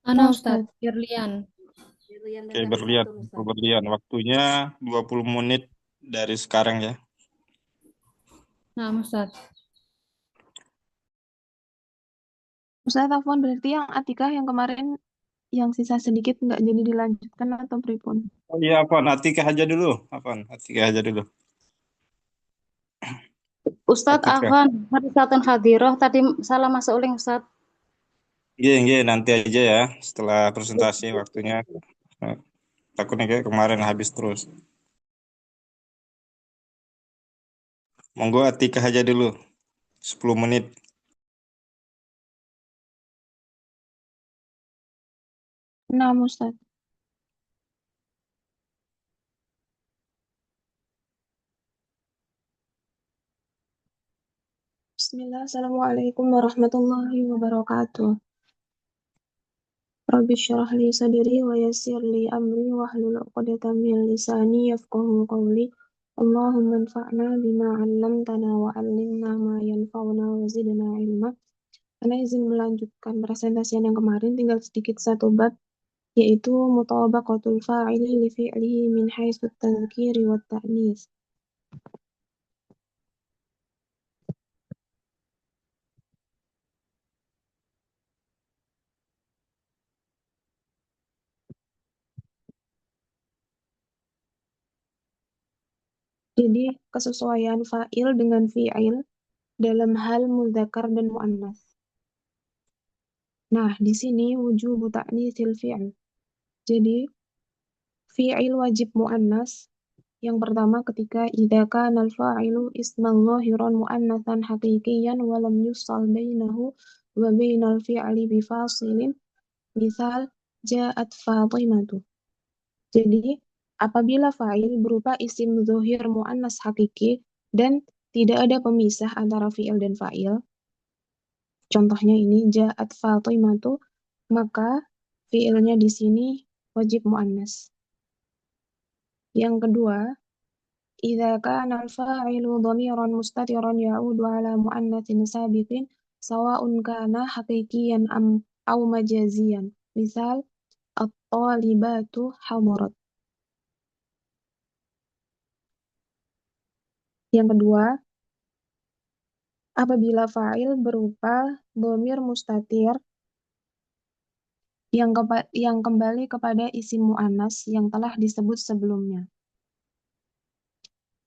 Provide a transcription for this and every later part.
Anu Nah, Ustadz, Ustadz, Firlian. Berlian Oke, dengan berlian. satu Ustadz. Berlian. Waktunya 20 menit dari sekarang ya. Nah, Ustadz. Ustadz Afwan berarti yang Atikah yang kemarin yang sisa sedikit nggak jadi dilanjutkan atau pripun? Oh iya, Afan. Atikah aja dulu. Afan, Atikah aja dulu. Ustadz Atikah. Afan, Harisatun Hadiroh, tadi salah masuk link Ustadz. Iya, iya, nanti aja ya. Setelah presentasi waktunya. Eh, Takutnya kayak kemarin habis terus. Monggo Atikah aja dulu. 10 menit. Nah, Ustadz. Bismillah, Assalamualaikum warahmatullahi wabarakatuh. Rabbi syrah li sadri wa yassir li amri wahlul 'uqdatam min lisani yafqahu qawli. Allahumma anfa'na bima 'allamtana wa 'allimna ma yanfa'una wa zidna ilma. Karena izin melanjutkan presentasian yang kemarin, tinggal sedikit satu bab, yaitu mutabaqatul fa'ili li fi'lihi min haitsu tadhkiri wa ta'nis. Jadi kesesuaian fa'il dengan fi'il dalam hal mudzakkar dan muannas. Nah, di sini wujubu ta'nitsil fi'il. Jadi fi'il wajib muannas yang pertama ketika idza kana al-fa'ilu isman dhahiran muannatsan haqiqiyan wa lam yussal bainahu wa bainal fi'li bi fasilin. Misal ja'at Fatimatu. Jadi apabila fa'il berupa isim dhahir muannas hakiki dan tidak ada pemisah antara fi'il dan fa'il, contohnya ini ja'at Fatimatu, maka fi'ilnya di sini wajib muannas. Yang kedua, idza kana al-fa'ilu dhamiran mustatiran ya'udu ala muannatsin sabiqin sawa'un kana haqiqiyan aw majaziyan. Misal at-talibatu hadarat. Yang kedua, apabila fa'il berupa dhamir mustatir yang kembali kepada isim muannas yang telah disebut sebelumnya.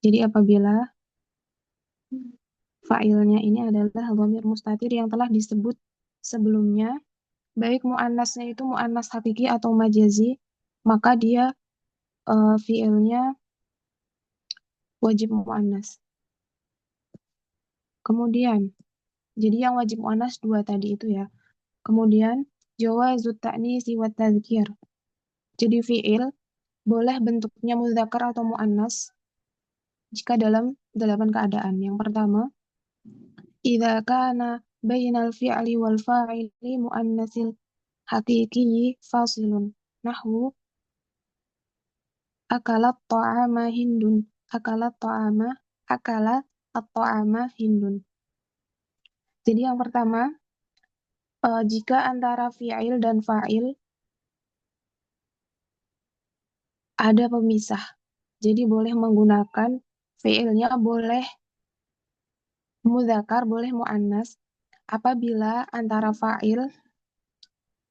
Jadi apabila fa'ilnya ini adalah dhamir mustatir yang telah disebut sebelumnya, baik muannasnya itu muannas hakiki atau majazi, maka dia fi'ilnya wajib muannas. Kemudian, jadi yang wajib muannas dua tadi itu ya. Kemudian jawazut ta'nisi wa tadzkir. Jadi fi'il boleh bentuknya mudzakkar atau muannas jika dalam 8 keadaan. Yang pertama, idza kana bainal fi'li wal fa'ili muannatsil haqiqi fasilun. Nahwu akalat ta'ama hindun. Akalat ta'ama, akalat at-ta'ama hindun. Jadi yang pertama, jika antara fi'il dan fa'il ada pemisah. Jadi boleh menggunakan fi'ilnya boleh mudzakkar, boleh muannas apabila antara fa'il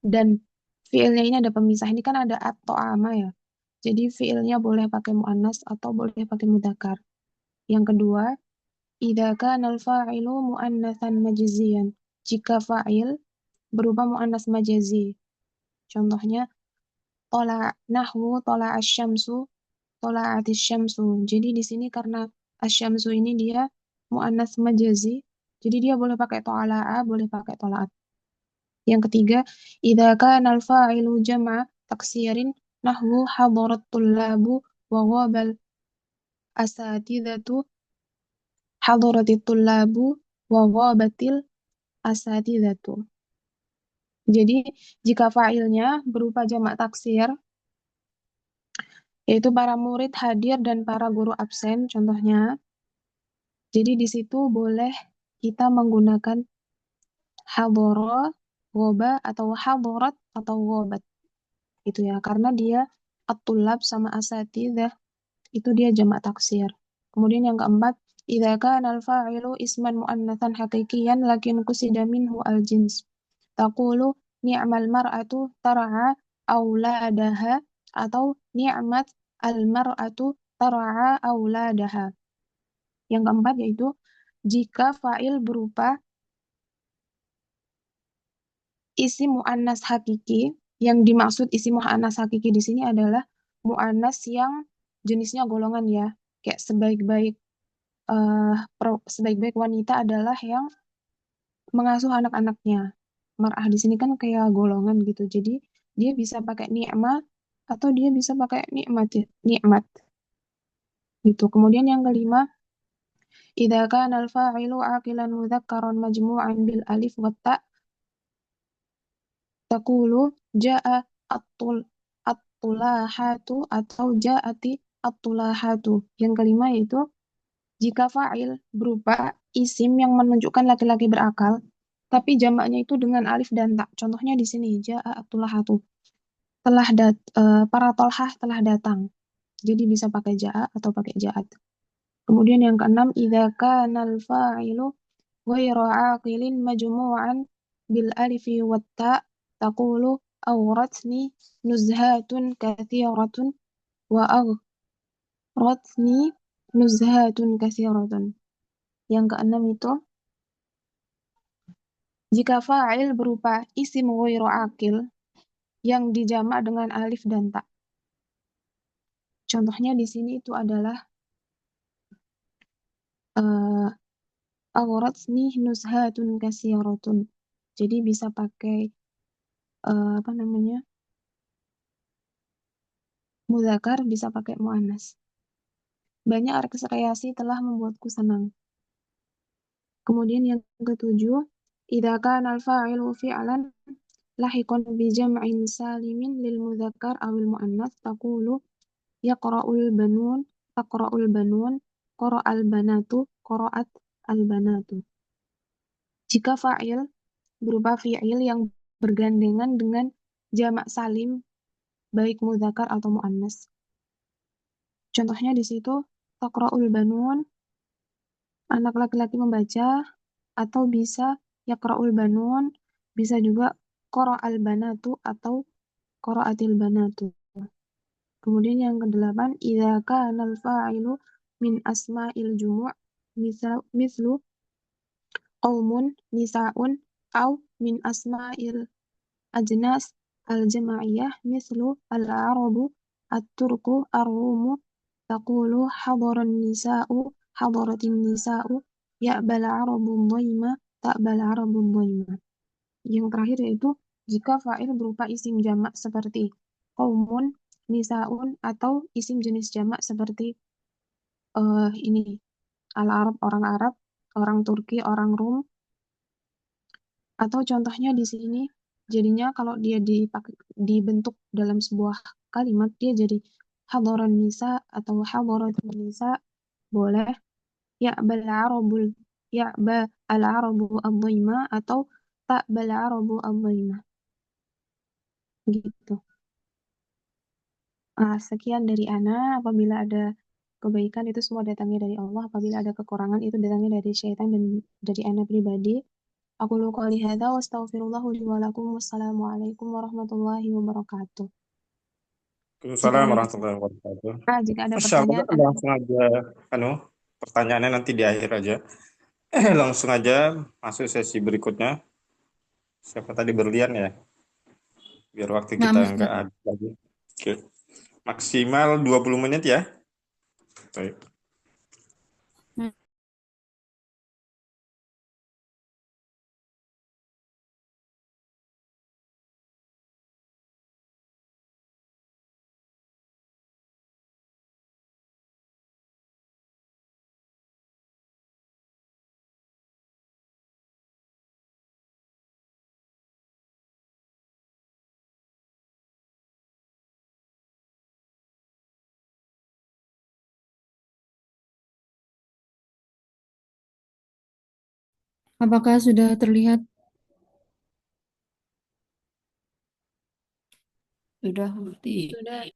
dan fi'ilnya ini ada pemisah. Ini kan ada at-ta'ama ya. Jadi fi'ilnya boleh pakai muannas atau boleh pakai mudzakkar. Yang kedua, idza kana al-fa'ilu muannatsan majziyan. Jika fa'il berupa muannas majazi. Contohnya nahwu tola asyamsu, tola'atis syamsu. Jadi di sini karena asyamsu ini dia muannas majazi, jadi dia boleh pakai tola'a, boleh pakai tola'at. Yang ketiga, idza kana al-fa'ilu jam'a taksirin nahwu hadarat tullabu wa ghabal asatidatu, hadaratit tullabu wa ghabatil asatidatu. Jadi jika fa'ilnya berupa jamak taksir, yaitu para murid hadir dan para guru absen, contohnya. Jadi di situ boleh kita menggunakan hadara Ghoba atau hadarat atau ghobat. Itu ya, karena dia at-tullab sama asatidzah itu dia jamak taksir. Kemudian yang keempat, idza kana al-fa'ilu isman muannatsan haqiqiyan lakin qusida minhu al-jins. Taqulu ni'mal mar'atu tar'a auladaha atau ni'mat al-mar'atu tar'a auladaha. Yang keempat yaitu jika fa'il berupa isim muannas hakiki, yang dimaksud isim muannas hakiki di sini adalah muannas yang jenisnya golongan ya. Kayak sebaik-baik wanita adalah yang mengasuh anak-anaknya. Mar'ah di sini kan kayak golongan gitu. Jadi dia bisa pakai ni'mah atau dia bisa pakai nikmat ya, nikmat gitu. Kemudian yang kelima, idza kana al-fa'ilu aqilan mudzakkaran majmu'an bil alif wa ta taqulu jaa at-tul at-tulahatu atau jaati at-tulahatu. Yang kelima yaitu jika fa'il berupa isim yang menunjukkan laki-laki berakal, tapi jamaknya itu dengan alif dan ta. Contohnya di sini, ja'a at-tulahatu. Para tolhah telah datang. Jadi bisa pakai ja'a atau pakai ja'at. Kemudian yang keenam, idza kana al-fa'ilu ghairu aqilin majmu'an bil alifi wat ta taqulu awratni nuzhatun kathiratun wa aghratni nuzhatun kathiratun. Yang keenam itu jika fa'il berupa isim ghairu aqil yang dijamak dengan alif dan ta. Contohnya di sini itu adalah awratni nuzhatun kathiratun. Jadi bisa pakai apa namanya? Mudzakkar, bisa pakai muannas. Banyak rekreasi telah membuatku senang. Kemudian yang ketujuh, idza kana al-fa'ilu fi'lan lahiqan bi jam'in salimin lil mudzakkar awil muannas taqulu yaqra'ul banun taqra'ul banun qara'al banatu qara'at al banatu. Jika fa'il berupa fi'il yang bergandengan dengan jamak salim baik mudzakkar atau muannas. Contohnya di situ taqra'ul banun anak laki-laki membaca, atau bisa yaqra'ul banun, bisa juga qara'al banatu atau qara'atil banatu. Kemudian yang kedelapan, idza kana al-fa'ilu min asma'il jumu' mislu qaumun nisa'un au min asma'il ajnas al-jama'iyah mislu al-arabu at-turku ar-rumu taqulu hadaran nisa'u hadaratin nisa'u ya'bal arabu dhaima ta'bal arabu dhaima. Yang terakhir yaitu jika fa'il berupa isim jamak seperti qaumun, nisaun atau isim jenis jamak seperti ini al-Arab, orang Arab, orang Turki, orang Rum, atau contohnya di sini jadinya kalau dia dibentuk dalam sebuah kalimat dia jadi hadaran nisa atau hadaratun nisa boleh ya'bal arabul ya'ba al-arabu ad-dhaima atau ta'bal arabu ad-dhaima gitu. Sekian dari Ana. Apabila ada kebaikan itu semua datangnya dari Allah. Apabila ada kekurangan itu datangnya dari syaitan dan dari Ana pribadi. Aku lu qouli hadza wa astaghfirullah li wa lakum. Wassalamualaikum warahmatullahi wabarakatuh. Jika Waalaikumsalam ada warahmatullahi wabarakatuh. jika ada Masya Allah, pertanyaan, Ana langsung aja, pertanyaannya nanti di akhir aja. Langsung aja masuk sesi berikutnya. Siapa tadi berlian ya? Biar waktu Nah, kita nggak Ustaz. habis lagi. Oke. Maksimal 20 menit ya. Baik. Hmm. Apakah sudah terlihat? Sudah bukti. Sudah.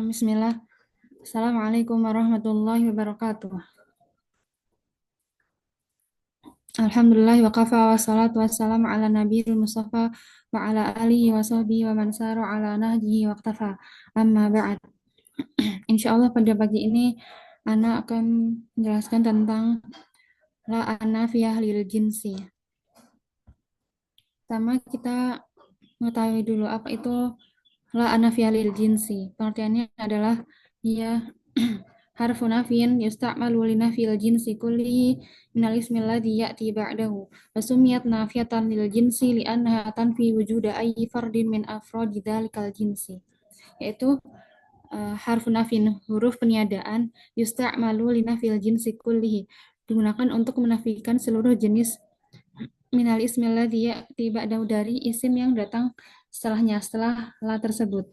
Bismillah. Assalamualaikum warahmatullahi wabarakatuh. Alhamdulillah wa kafa wa salatu wassalamu ala nabiyil mustafa wa ala alihi wa sahbihi wa man sara ala nahjihi wa iqtafa. Amma ba'd. Insyaallah pada pagi ini Ana akan menjelaskan tentang la anafiyah lil jinsi. Pertama kita mengetahui dulu apa itu la anafiyah lil jinsi. Pengertiannya adalah ia harfu nafin yusta'malu li nafil jinsi kullihi minal ismi alladhi ya'ti ba'dahu wa sumiyat nafiyatan lil jinsi li'annaha tanfi wujuda ayyi fardin min afrodi dzalikal jinsi, yaitu harfu nafin, huruf peniadaan, yusta'malu li nafil jinsi kullihi, digunakan untuk menafikan seluruh jenis minal ismi alladhi ya'ti ba'dahu, dari isim yang datang setelahnya, setelah la tersebut.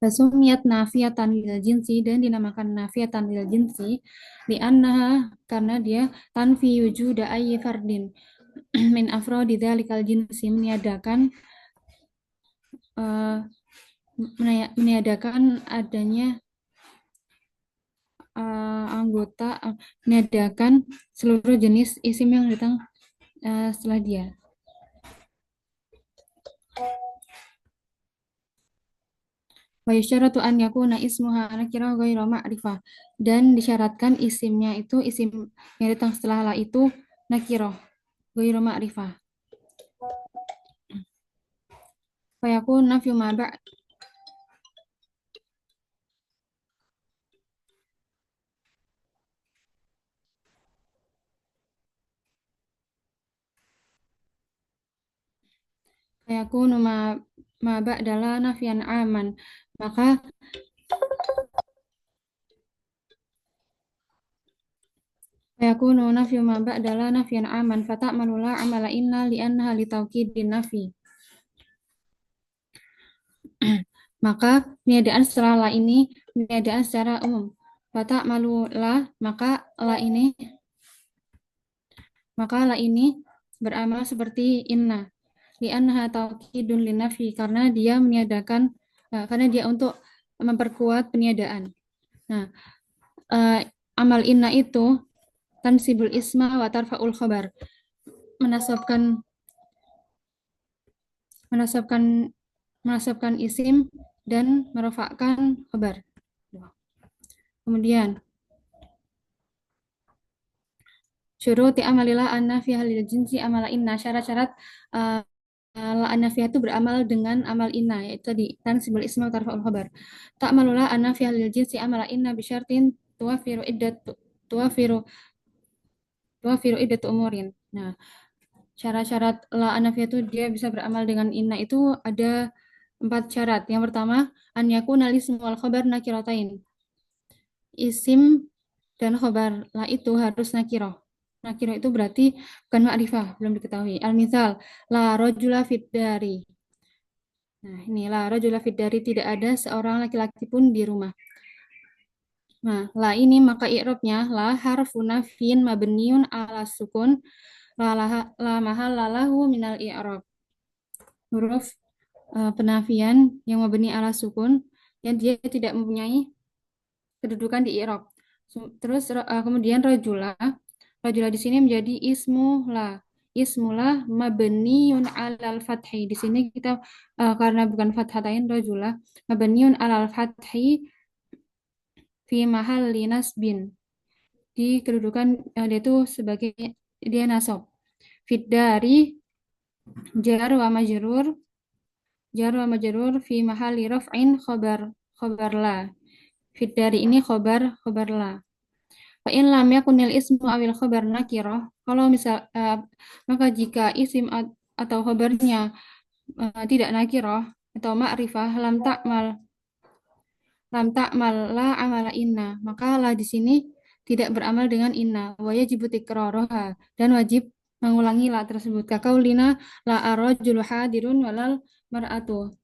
Fasumiyat nafiyatan lil jinsi, dan dinamakan nafiyatan lil jinsi li'annaha, karena dia tanfi wujuda ayyi fardin min afrodi dzalikal jinsi, meniadakan adanya anggota, meniadakan seluruh jenis isim yang datang setelah dia. Wa yusyaratu an yakuna ismuha nakirah ghairu ma'rifah, dan disyaratkan isimnya itu, isim yang datang setelah la itu nakirah ghairu ma'rifah. Fa yakun nafyu ma ba'd fayakunu ma ba'dala nafyan aman, maka fayakunu nafyu ma ba'dala nafyan aman fata'malu la amala inna li'annaha litawkidin nafi. Maka peniadaan setelah la ini peniadaan secara umum. Fata'malu la, maka la ini beramal seperti inna, li'annaha tawkidun linafi, karena dia meniadakan, karena dia untuk memperkuat peniadaan. Nah, amal inna itu tansibul isma wa tarfa'ul khabar, menasabkan isim dan merofakkan khabar. Kemudian syuruti amalillah an-nafiyah lil jinsi amala inna, syarat-syarat la an-nafiyah itu beramal dengan amal inna, yaitu tadi tansibul isma wa tarfa'ul khabar. Ta'malullah an-nafiyah lil jinsi amala inna bisyartin tuwafiru iddatu umurin. Nah, syarat-syarat la an-nafiyah itu dia bisa beramal dengan inna itu ada 4 syarat. Yang pertama, an yakuna al-ismu wal khabar nakiratain. Isim dan khabar la itu harus nakirah. Nakirah itu berarti bukan ma'rifah, belum diketahui. Al-misal, la rajula fid dari. Nah, ini la rajula fid dari, tidak ada seorang laki-laki pun di rumah. Nah, la ini maka i'rabnya la harfu nafyin mabniun ala sukun la mahalla lahu minal i'rab. Huruf penafian yang mabni ala sukun, yang dia tidak mempunyai kedudukan di i'rab. Terus kemudian rajula di sini menjadi ismula mabniun alal fathi. Di sini kita karena bukan fathatain, rajula mabniun alal fathi fi mahalli nasbin, di kedudukan dia itu sebagai dia nasab. Fid dari jar wa majrur fi mahalli raf'in khabar la. Fid dari ini khabar la. Fa in lam yakunil ismu awil khabar nakirah, kalau misal maka jika isim atau khabarnya tidak nakirah atau ma'rifah, lam ta'mal la amala inna, maka la di sini tidak beramal dengan inna, wa yajibu tikraruha, dan wajib mengulangi la tersebut. Kaqaulina la ar-rajulu hadirun walal mar'atu,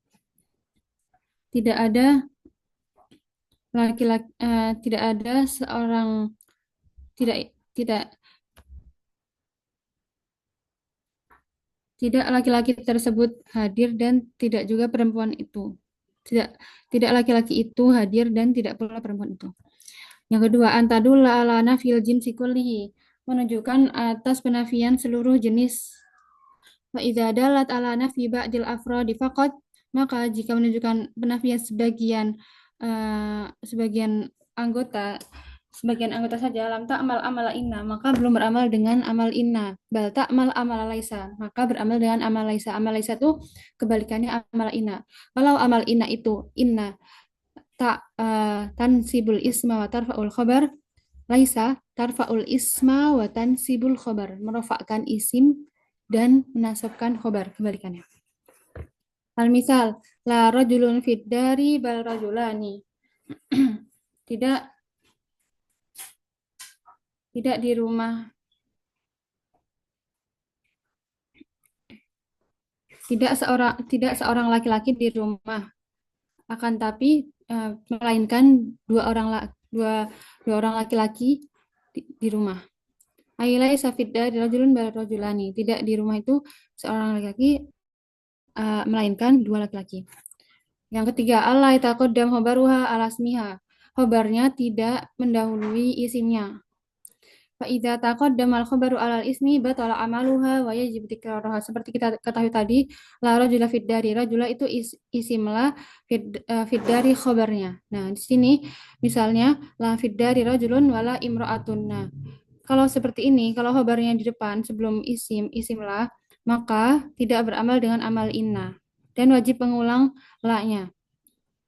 tidak ada laki-laki, tidak ada seorang, tidak tidak laki-laki tersebut hadir dan tidak juga perempuan itu. Tidak laki-laki itu hadir dan tidak pula perempuan itu. Yang kedua, antadulla ala nafil jinsi kullihi, menunjukkan atas penafian seluruh jenis. Wa idza dalat ala nafi ba'dil afradi faqat, maka jika menunjukkan penafian sebagian anggota saja, lam ta'mal amala inna, maka belum beramal dengan amal inna. Bal ta'mal amala laisa, maka beramal dengan amal laisa. Amal laisa itu kebalikannya amal inna. Kalau amal inna itu inna tansibul isma wa tarfa'ul khabar, laisa tarfa'ul isma wa tansibul khabar, merofakkan isim dan menasabkan khobar, kebalikannya. Al-misal, la rajulun fid dari bal rajulani. tidak di rumah. Tidak seorang laki-laki di rumah. Akan tapi melainkan dua orang laki-laki di rumah. Ailai safidda di rajulun bal rajulani. Tidak di rumah itu seorang laki-laki melainkan dua laki-laki. Yang ketiga, Allah taqaddam khobaruha ala ismiha. Khobarnya tidak mendahului isimnya. Fa idza taqaddama al-khabaru ala al-ismi batala amaluha wa yajib tikraruha. Seperti kita ketahui tadi, la rajula fid dari. Rajula itu isimlah, fid dari khobarnya. Nah, di sini misalnya la fid dari rajulun wala imra'atun. Nah, kalau seperti ini, kalau khobarnya di depan sebelum isimlah, maka tidak beramal dengan amal inna dan wajib mengulang la-nya.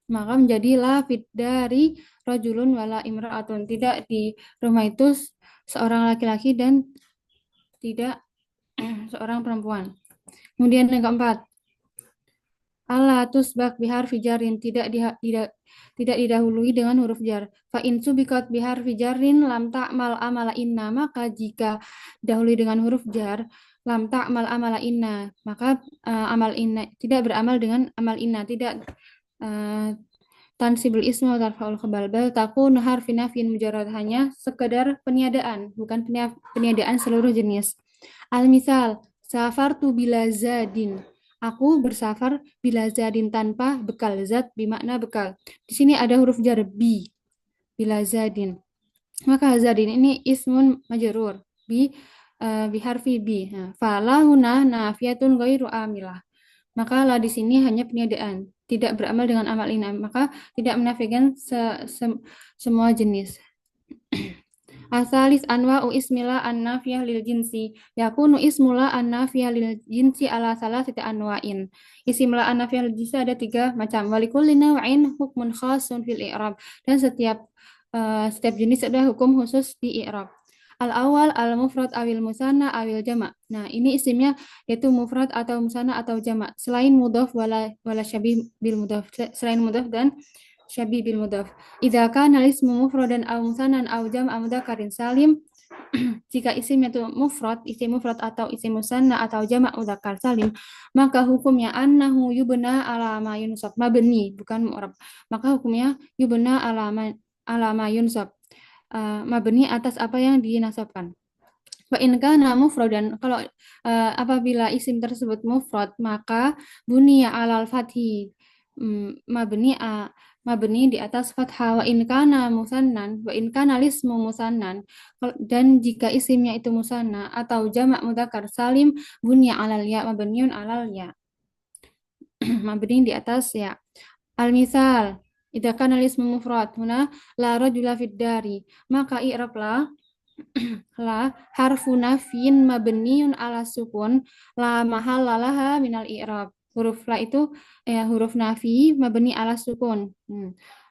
Maka menjadi la fid dari rajulun wala imra'atun. Tidak di rumah itu seorang laki-laki dan tidak seorang perempuan. Kemudian yang keempat, Allah tusbak bihar fijarin, tidak didahului dengan huruf jar. Fa in subiqat bihar fijarin lam ta'mal amala inna, maka jika dahului dengan huruf jar lam ta'mal amala inna, maka amal inna tidak beramal dengan amal inna, tidak tansibul ismu wa tarfa'ul khabal, bal takun harfi nafyin mujarrad, hanya sekedar peniadaan, bukan peniadaan seluruh jenis. Al-misal, safartu bila zadin. Aku bersafar bila zadin, tanpa bekal. Zat bermakna bekal. Di sini ada huruf jar bi, bila zadin. Maka zadin ini ismun majrur bi harfi bi. Nah, falahuna nafiyatun ghairu amilah. Maka la di sini hanya peniadaan, tidak beramal dengan amal inna, maka tidak menafikan semua jenis. Asalis anwa'u ismila an-nafiyah lil jinsi, yakunu ismula an-nafiyah lil jinsi ala salasati anwa'in. Isimla an-nafiyah lil jinsi ada 3 macam. Walikulli naw'in hukmun khasun fil i'rab, dan setiap jenis ada hukum khusus di i'rab. Al-awal al-mufrad awil musanna awil jama'. Nah, ini isimnya yaitu mufrad atau musanna atau jama', selain mudhaf wala syabih bil mudhaf, selain mudhaf dan syabih bil mudhaf. Idza kana ismu mufradan aw musannan aw jam'a mudzakarin salim, jika isimnya itu isim mufrad atau isim musanna atau jama' mudzakar salim, maka hukumnya annahu yubna ala ma yunsab, mabni bukan mu'rab. Maka hukumnya yubna ala ma yunsab, mabni atas apa yang dinasabkan. Wa in kana mufradan, kalau apabila isim tersebut mufrad, maka buniya alal fathi, mabni di atas fathah. Wa in kana musannan, wa in kana lismu musannan, dan jika isimnya itu musanna atau jamak mudzakkar salim, buniya alal ya, mabniun alal ya, mabni di atas ya. Al-misal, idza kana lismu mufrad huna la rajula fid dari, maka i'rablah la harfu nafyin mabniun ala sukun la mahalla laha minal i'rab. Huruf la itu huruf nafi mabni ala sukun.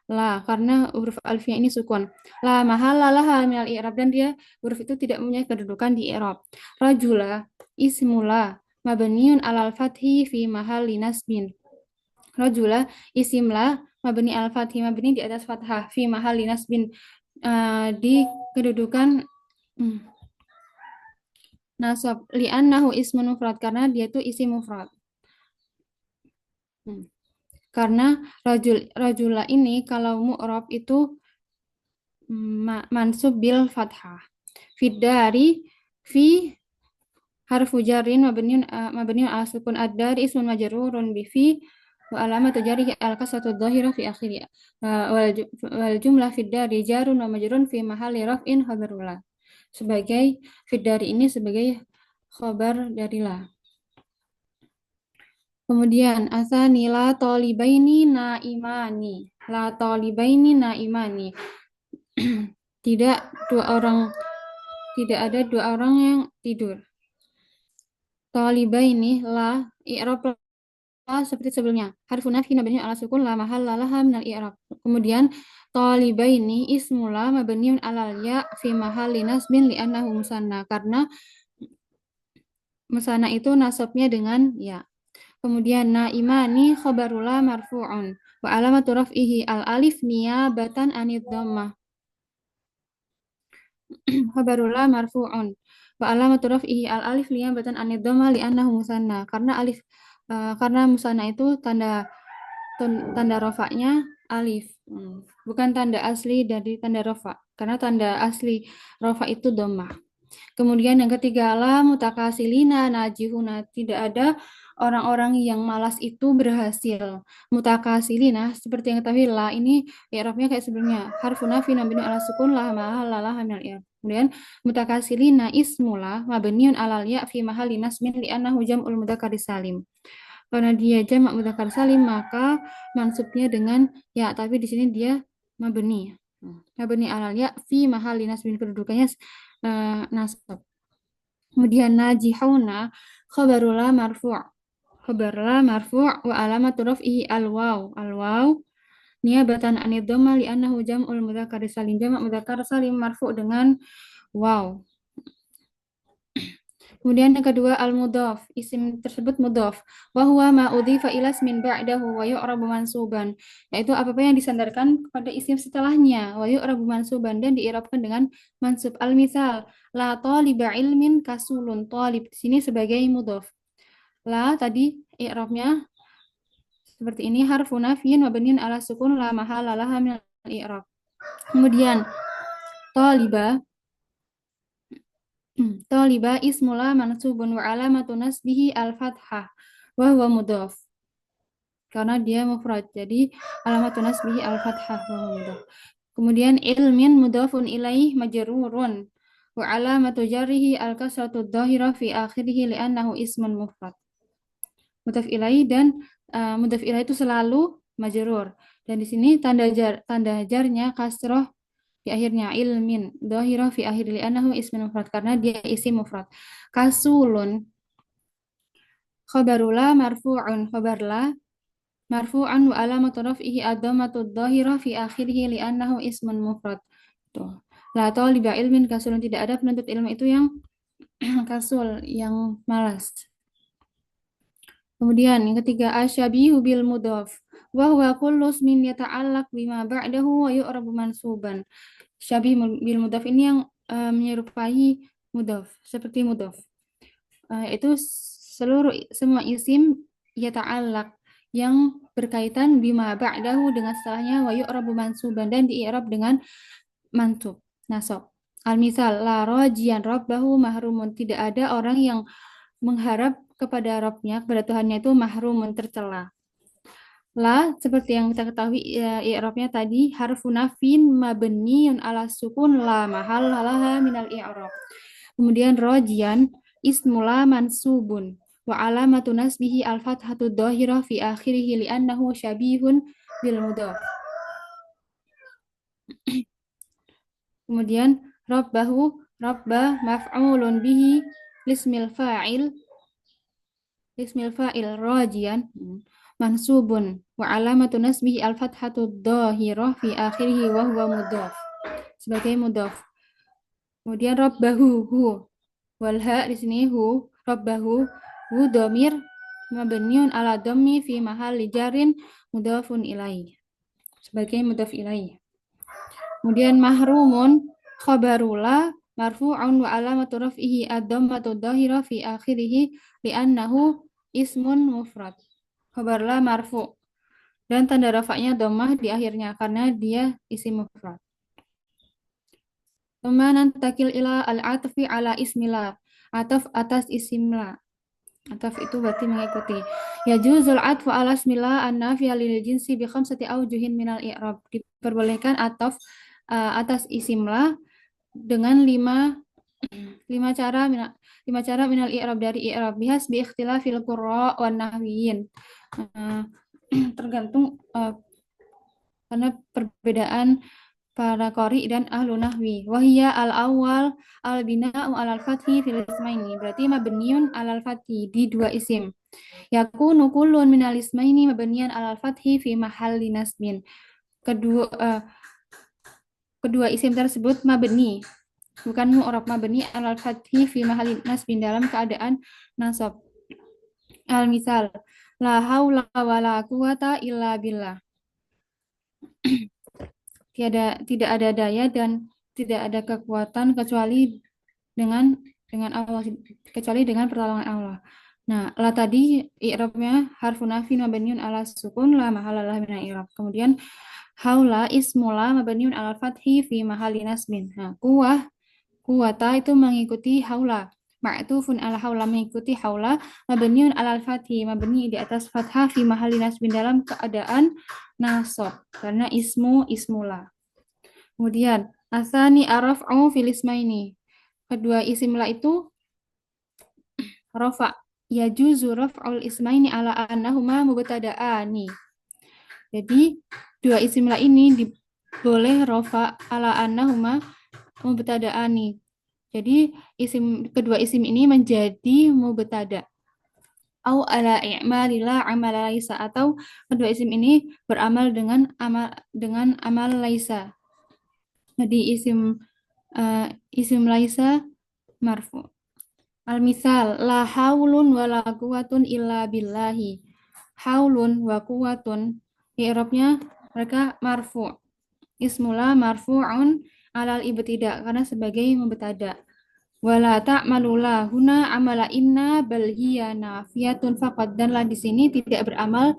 La, karena huruf alfiyah ini sukun. La mahalla laha minal i'rab, dan dia huruf itu tidak punya kedudukan di i'rab. Rajula ismula mabniun alal fathi fi mahalli nasbin. Rajula isimla mabni al fathi, mabni di atas fathah, fi mahalli nasbin, di kedudukan nasab, li'annahu ismun mufrad, karena dia itu isim mufrad. Karena rajula ini kalau mu'rab itu mansub bil fathah. Fid dari fi harfu jarrin mabniun ala sukun ad-dari ismun majrurun bi fi wa alamatu jarrihi al-kasratu dhahirah fi akhirih wal jumlah fid dari jarun wa majrurun fi mahalli raf'in khabarullah. Sebagai fid dari ini sebagai khabar dari la. Kemudian asani la talibaini naimani. La talibaini naimani. Tidak ada dua orang yang tidur. Talibaini la i'rab la seperti sebelumnya. Harfu nafyi mabniun ala sukun la mahalla laha minal i'rab. Kemudian talibaini ismula mabniun alal ya fi mahalli nasbin li'annahu musanna, karena musanna itu nasabnya dengan ya. Kemudian naimani khabarula marfu'un wa alamatu raf'ihi al alif niyabatan anid dhammah. Khabarula marfu'un wa alamatu raf'ihi al alif niyabatan anid dhammah li'annahu musanna, karena musanna itu tanda rofaknya alif, bukan tanda asli dari tanda rofa, karena tanda asli rofa itu dhammah. Kemudian yang ketiga, la mutakasilina najihuna, tidak ada orang-orang yang malas itu berhasil. Mutakasilina seperti yang ketahui la ini i'rabnya kayak sebelumnya, harfu nafyi mabniun ala sukun la mahalla laha minal i'rab. Kemudian mutakasilina ismula mabniun alal ya fi mahalli nasbin li'annahu jam'ul mudzakkar salim. Karena dia jamak mudzakkar salim maka mansubnya dengan ya, tapi di sini dia mabni. Mabni alal ya fi mahalli nasbin, kedudukannya nasab. Kemudian najihuna khabarula marfu'. Khabarula marfu' wa alamatu raf'ihi al-waw niyabatan anid dhamma li'annahu jam'ul mudzakkar salim. Jamak mudzakkar salim marfu' dengan waw. Kemudian yang kedua al-mudhaf, isim tersebut mudhaf. Wa huwa ma udhifa ila ismin ba'dahu wa yu'rabu mansuban, yaitu apa-apa yang disandarkan kepada isim setelahnya, wa yu'rabu mansuban, dan diirabkan dengan mansub. Al-misal, la taliba ilmin kasulun, talib di sini sebagai mudhaf. La tadi i'rabnya seperti ini, harfu nafyin mabniun ala sukun la mahala laha min al-i'rab. Kemudian taliba ismula mansubun wa alamatu nasbihi al-fathah wa huwa mudhaf, karena dia mufrad, jadi alamatu nasbihi al-fathah wa huwa mudhaf. Kemudian ilmin mudhafun ilaih majrurun wa alamatu jarrihi al-kasratu dhahirah fi akhirih li'annahu ismun mufrad. Mudhaf ilaih dan mudhaf ilaih itu selalu majrur, dan di sini tanda jarnya kasrah di akhirnya, ilmin dhahirah fi akhir li'annahu ismun mufrad, karena dia isim mufrad. Kasulun khabarula marfu'un, khabarla marfu'an wa alamatu raf'ihi ad-dhammatu dhahirah fi akhirih li'annahu ismun mufrad. Tuh. La taliba ilmin kasulun, tidak ada penuntut ilmu itu yang kasul, yang malas. Kemudian yang ketiga, asyabihu bil mudhaf wa huwa kullu ismin yata'allaq bima ba'dahu wa yu'rabu mansuban. Syabih bil mudhaf ini yang menyerupai mudhaf, seperti mudhaf. Itu semua isim yata'allaq yang berkaitan bima ba'dahu dengan setelahnya, wa yu'rabu mansuban, dan di'irab dengan mansub, nasab. Al-misal, la rajian rabbahu mahrumun, tidak ada orang yang mengharap kepada Rabbnya, kepada Tuhannya itu mahrumun, tercela. La seperti yang kita ketahui i'rabnya tadi, harfu nafin mabniun ala sukun la mahalla laha minal i'rab. Kemudian rajian ismula mansubun wa alamatu nasbihi al-fathatu dhahirah fi akhirih li'annahu syabihun bil mudhaf. Kemudian rabbahu, rabba maf'ulun bihi lismil fa'il rajian mansubun wa alamatu nasbihi al-fathatu dhahirah fi akhirih wa huwa mudhaf, sebagai mudhaf. Kemudian rabbahu, hu wal ha di sini hu, rabbahu hu dhamir mabniun ala dhammi fi mahalli jarin mudhafun ilaih, sebagai mudhaf ilaih. Kemudian mahrumun khabarula marfu'un wa alamatu raf'ihi ad-dhammatu dhahirah fi akhirih li'annahu ismun mufrad. Khabarlah marfu' dan tanda rafa'nya dhammah di akhirnya karena dia isim mufrad. Thumma nantakil ila al-'atfi ala ismillah. ataf atas isim la. Ataf itu berarti mengikuti. Yajuzul atfu ala ismillah an-nafiya lil jinsi bi khamsati aujuhin minal i'rab. Diperbolehkan ataf atas isim la dengan lima cara minal i'rab dari i'rab bihas bi ikhtilafil qurra wan nahwiyin. Tergantung karena perbedaan para qori dan ahlu nahwi. Wahiyya al-awwal al-bina'u alal fathi fil ismaini. Berarti mabniun alal fathi di dua isim. Yakunu kullun minal ismaini mabniyan alal fathi fi mahalli nasbin. Kedua isim tersebut mabni, bukan mu'rab, mabni alal fathi fi mahalli nasbin dalam keadaan nasab. Al-misal, la haula wala quwata illa billah. Tidak ada daya dan tidak ada kekuatan kecuali dengan Allah, kecuali dengan pertolongan Allah. Nah, la tadi i'rabnya harfun nafin mabniun ala sukun la mahalalah min i'rab. Kemudian haula ismula mabniun ala fathi fi mahalli nasbin. Nah, kuwata itu mengikuti haula. Ma'tufun ala haula mengikuti haula mabniun ala fathi mabni di atas fathah fi mahalli nasbin dalam keadaan nasab karena ismula. Kemudian asani araf'u fil ismaini. Kedua isim la itu rafa. Yajuzu raf'ul ismaini ala annahuma mubtada'ani. Jadi dua isim la ini boleh rafa ala annahuma mubtada'ani. Jadi kedua isim ini menjadi mubtada. Au ala i'malillah amala laisa, atau kedua isim ini beramal dengan amal laisa. Jadi isim laisa marfu. Al-misal la haulun wa la quwatun illa billahi. Haulun wa quwatun i'rabnya mereka marfu. Ismula marfu'un alal ibtida karena sebagai mubtada. Wala ta'malula huna amala inna bal hiya nafiyatun faqad, dan la di sini tidak beramal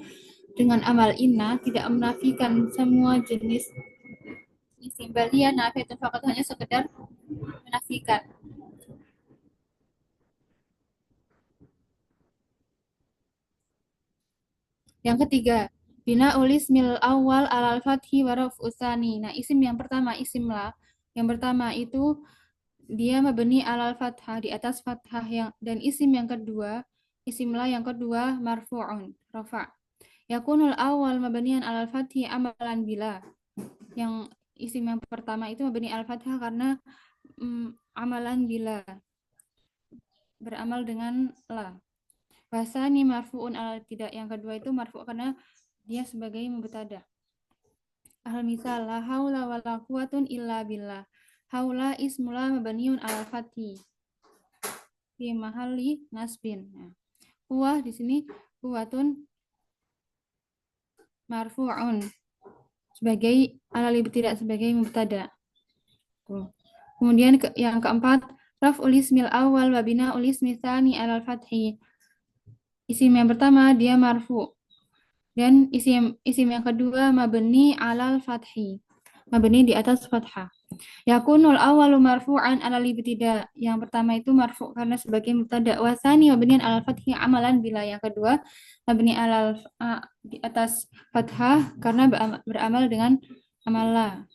dengan amal inna, tidak menafikan semua jenis isim. Bal hiya nafiyatun faqad, hanya sekedar menafikan. Yang ketiga, bina ulismil awal alal fathi wa raf'u tsani. Nah, isim yang pertama, isim la, yang pertama itu dia mabni alal fathah, di atas fathah, dan isim yang kedua, isim la yang kedua marfu'un, rafa. Yakunul awal mabniyan alal fathi amalan bila. Yang isim yang pertama itu mabni alal fathah karena amalan bila, beramal dengan la. Wasani marfu'un alal tidak, yang kedua itu marfu' karena dia sebagai mubtada. Al-misal la haula wala quwatun illa billah. Haula ismula mabniun alal fathi fi mahalli nasbin. Nah, quwah di sini quwatun marfu'un sebagai alal ibtida, sebagai mubtada. Kemudian yang keempat, raf'ul ismil awal wa bina'ul ismi tsani alal fathi. Isim yang pertama dia marfu, dan isim yang kedua mabni alal fathi, mabni di atas fathah. Yakunul awalu marfu'an alal ibtida. Yang pertama itu marfu karena sebagai mubtada. Wa tsani mabnian alal fathi amalan bila. Yang kedua mabni alal di atas fathah karena beramal dengan amala.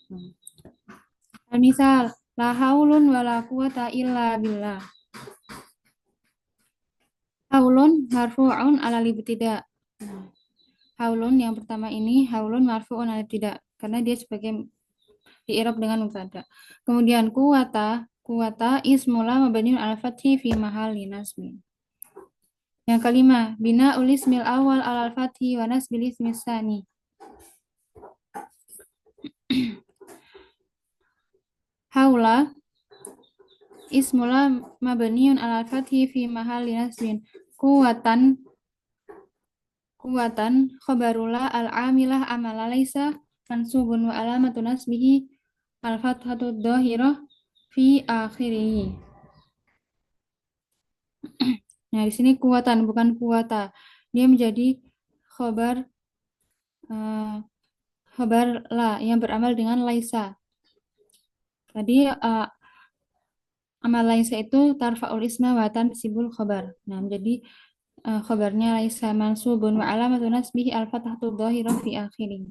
Misal la haulun wala quwata illa billah. Haulun marfu'un alal ibtida. Haulun yang pertama ini haulun marfu'un alal ibtida karena dia sebagai i'rab dengan mubtada. Kemudian kuwata ismula mabniun alal fathi fi mahalli nasbin. Yang kelima, bina ulismil awal alal fathi wa nasbil ismi tsani. Haula ismula mabniun alal fathi fi mahalli nasbin. Kuwatan khabarullah al-amilah amala laisa mansubun wa alamatu nasbihi al-fathatu dhahirah fi akhirih. Nah, di sini kuwatan bukan kuwata. Dia menjadi khabar la yang beramal dengan laisa. Tadi amal laisa itu tarfa'ul isma wa tansibul khobar. Nah, jadi khobarnya laisa mansubun wa alamatu nasbihi al-fathatu dhahirah fi akhirih.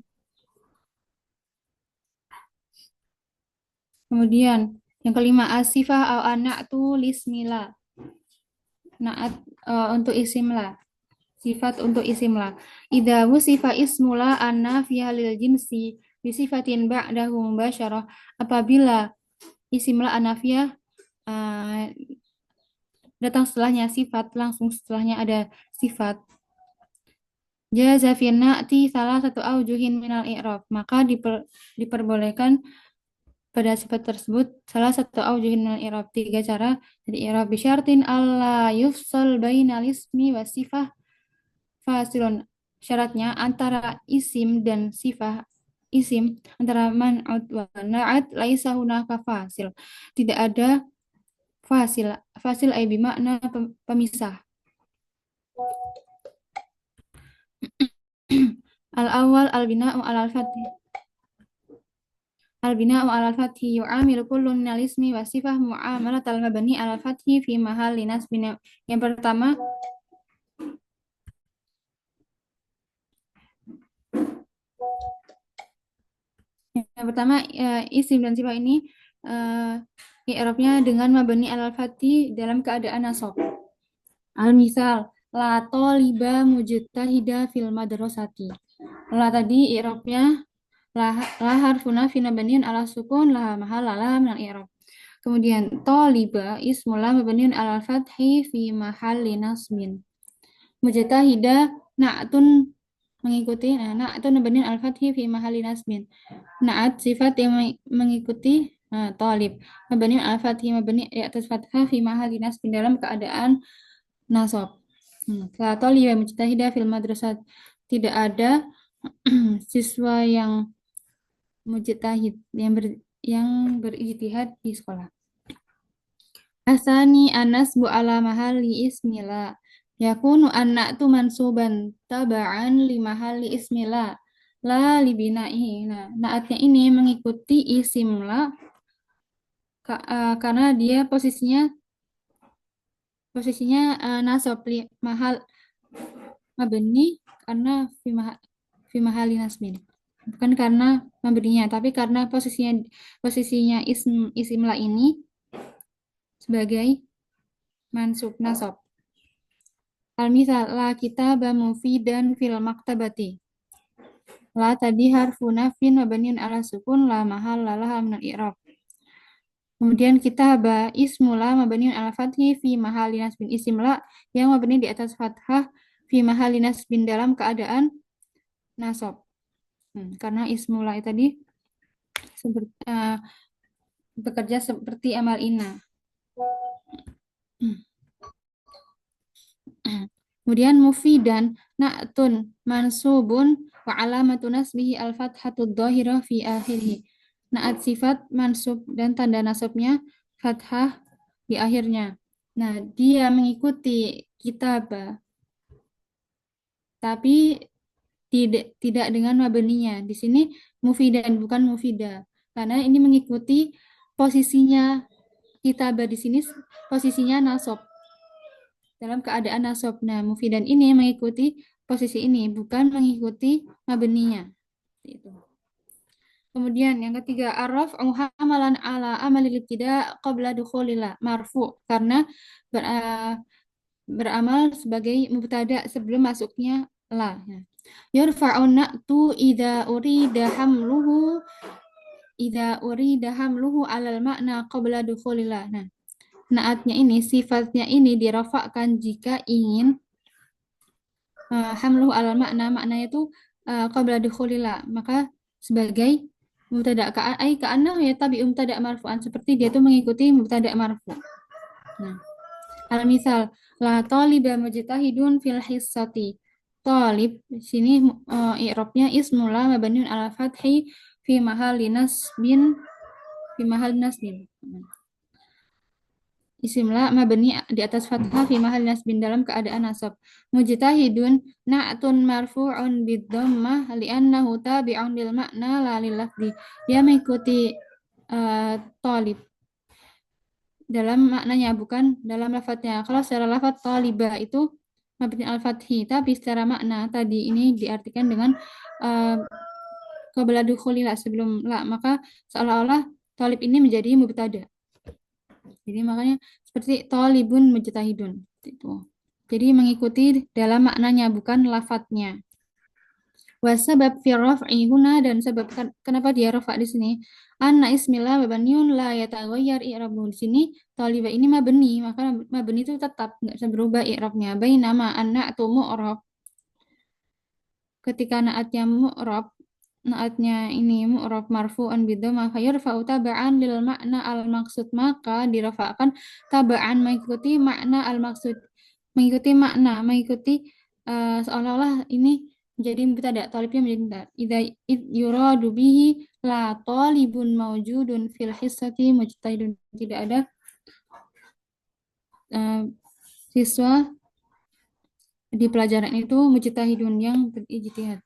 Kemudian yang kelima asifah au ana'tu lismila. Naat untuk isimla. Sifat untuk isimla. Idza wusifa ismula anna fi halil jinsi bi sifatin ba'dahu mubasyarah. Apabila isimla anafiyah datang setelahnya sifat, langsung setelahnya ada sifat. Jaza fi na'ti salah satu aujuhin minal i'rab, maka diperbolehkan pada sifat tersebut salah satu aujuhin minal i'rab, 3 cara dari i'rab bisyartin alla yufsal bainal ismi wa sifah fasilun. Syaratnya antara isim dan sifah isim, antara man'ut wa na'at laisa hunaka fasil, tidak ada fasil. Fasil ay bimakna pemisah. Al-awwal al-bina'u al-fathi. Al-bina'u al-fathi yu'amilu kullu minal ismi wa sifah mu'amalat al-mabni al-fathi fi mahalli nasbin. Yang pertama isim dan sifat ini i'rabnya dengan mabni al-fathi dalam keadaan nasab. Al-misal la taliba mujtahida fil madrasati. La tadi i'rabnya la harfu nafin mabniun ala sukun la mahalla laha min al-i'rab. Kemudian taliba ismul mabniun ala fathi fi mahalli nasbin. Mujtahida na'tun mengikuti na'tun mabniun ala fathi fi mahalli nasbin. Na'at sifat yang mengikuti talib mabniun ala fathi mabni di atas fathah fi mahalli nasbin dalam keadaan nasab. La taliba mujtahida fil madrasat, tidak ada siswa yang mujtahid yang berijtihad di sekolah. Asani anasbu ala mahalli ismila yakunu anna'tu mansuban taba'an li mahalli ismila la li bina'ihi. Nah, na'atnya ini mengikuti isimla karena dia posisinya nasab li mahal mabni karena fi mahali nasbin, bukan karena memberinya, tapi karena posisinya isimla ini sebagai mansub nasab. Al-misal la kitaba mufidan fil maktabati. La tadi harfu nafin mabniun ala sukun la mahalla laha min al-i'rab. Kemudian kitaba ismula mabniun ala fathi fi mahalli nasbin, isimla yang mabni di atas fathah fi mahalli nasbin dalam keadaan nasab. Karena ismula tadi bekerja seperti amal inna. Kemudian mufidan na'tun mansubun wa alamatu nasbihi al-fathatu dhahirah fi akhirih. Na'at sifat mansub dan tanda nasabnya fathah di akhirnya. Nah, dia mengikuti kitabah tapi tidak dengan mabninya. Di sini mufidan bukan mufida. Karena ini mengikuti posisinya kitabah, di sini posisinya nasab. Dalam keadaan nasab. Nah, mufidan ini mengikuti posisi ini, bukan mengikuti mabninya. Itu. Kemudian yang ketiga, ar-raf'u hamalan ala amalil ibtida' qabla dukhulil marfu, karena beramal sebagai mubtada sebelum masuknya la. Yurfa'u na'tu idza urida hamluhu 'alal makna qabla dukhulil. Nah, naatnya ini, sifatnya ini dirafa'kan jika ingin hamluhu 'alal makna, maknanya itu qabla dukhulil, maka sebagai mubtada ka'anna ya tabi mubtada marfu'an, seperti dia itu mengikuti mubtada marfu'. Nah, al-misal la taliba mujtahidun fil hissati. Talib sini i'rabnya ismula mabniun ala fathi fi mahalli nasbin. Isimla mabni di atas fathah fi mahalli nasbin dalam keadaan nasab. Mujtahidun na'tun marfu'un bid-dhammah li'annahu tabi'un lil makna la lil lafzi. Dia mengikuti talib dalam maknanya, bukan dalam lafadznya. Kalau secara lafadz talibah itu mabni al-fathi, tapi secara makna tadi ini diartikan dengan qabla dukhulil sebelum la, maka seolah-olah talib ini menjadi mubtada. Jadi makanya seperti talibun mujtahidun itu. Jadi mengikuti dalam maknanya bukan lafadznya. Wasabab fi raf'i huna, dan sebab kenapa dia rafa di sini, anna ismillah mabniun la yataghayyar i'rabuhu. Di sini talibah ini mabni, maka mabni itu tetap enggak bisa berubah i'rabnya. Bainama anna'tu mu'rab, ketika naatnya ini mu'rab marfu'an bidhamma fayarfa'u taba'an lil makna al maksud, maka dirafa'kan taba'an mengikuti makna al maksud, mengikuti seolah-olah ini menjadi mubtada, talibnya menjadi mubtada. Idza yuradu bihi la talibun mawjudun fil hissati mujtahidun, tidak ada siswa di pelajaran itu mujtahidun yang berijtihad.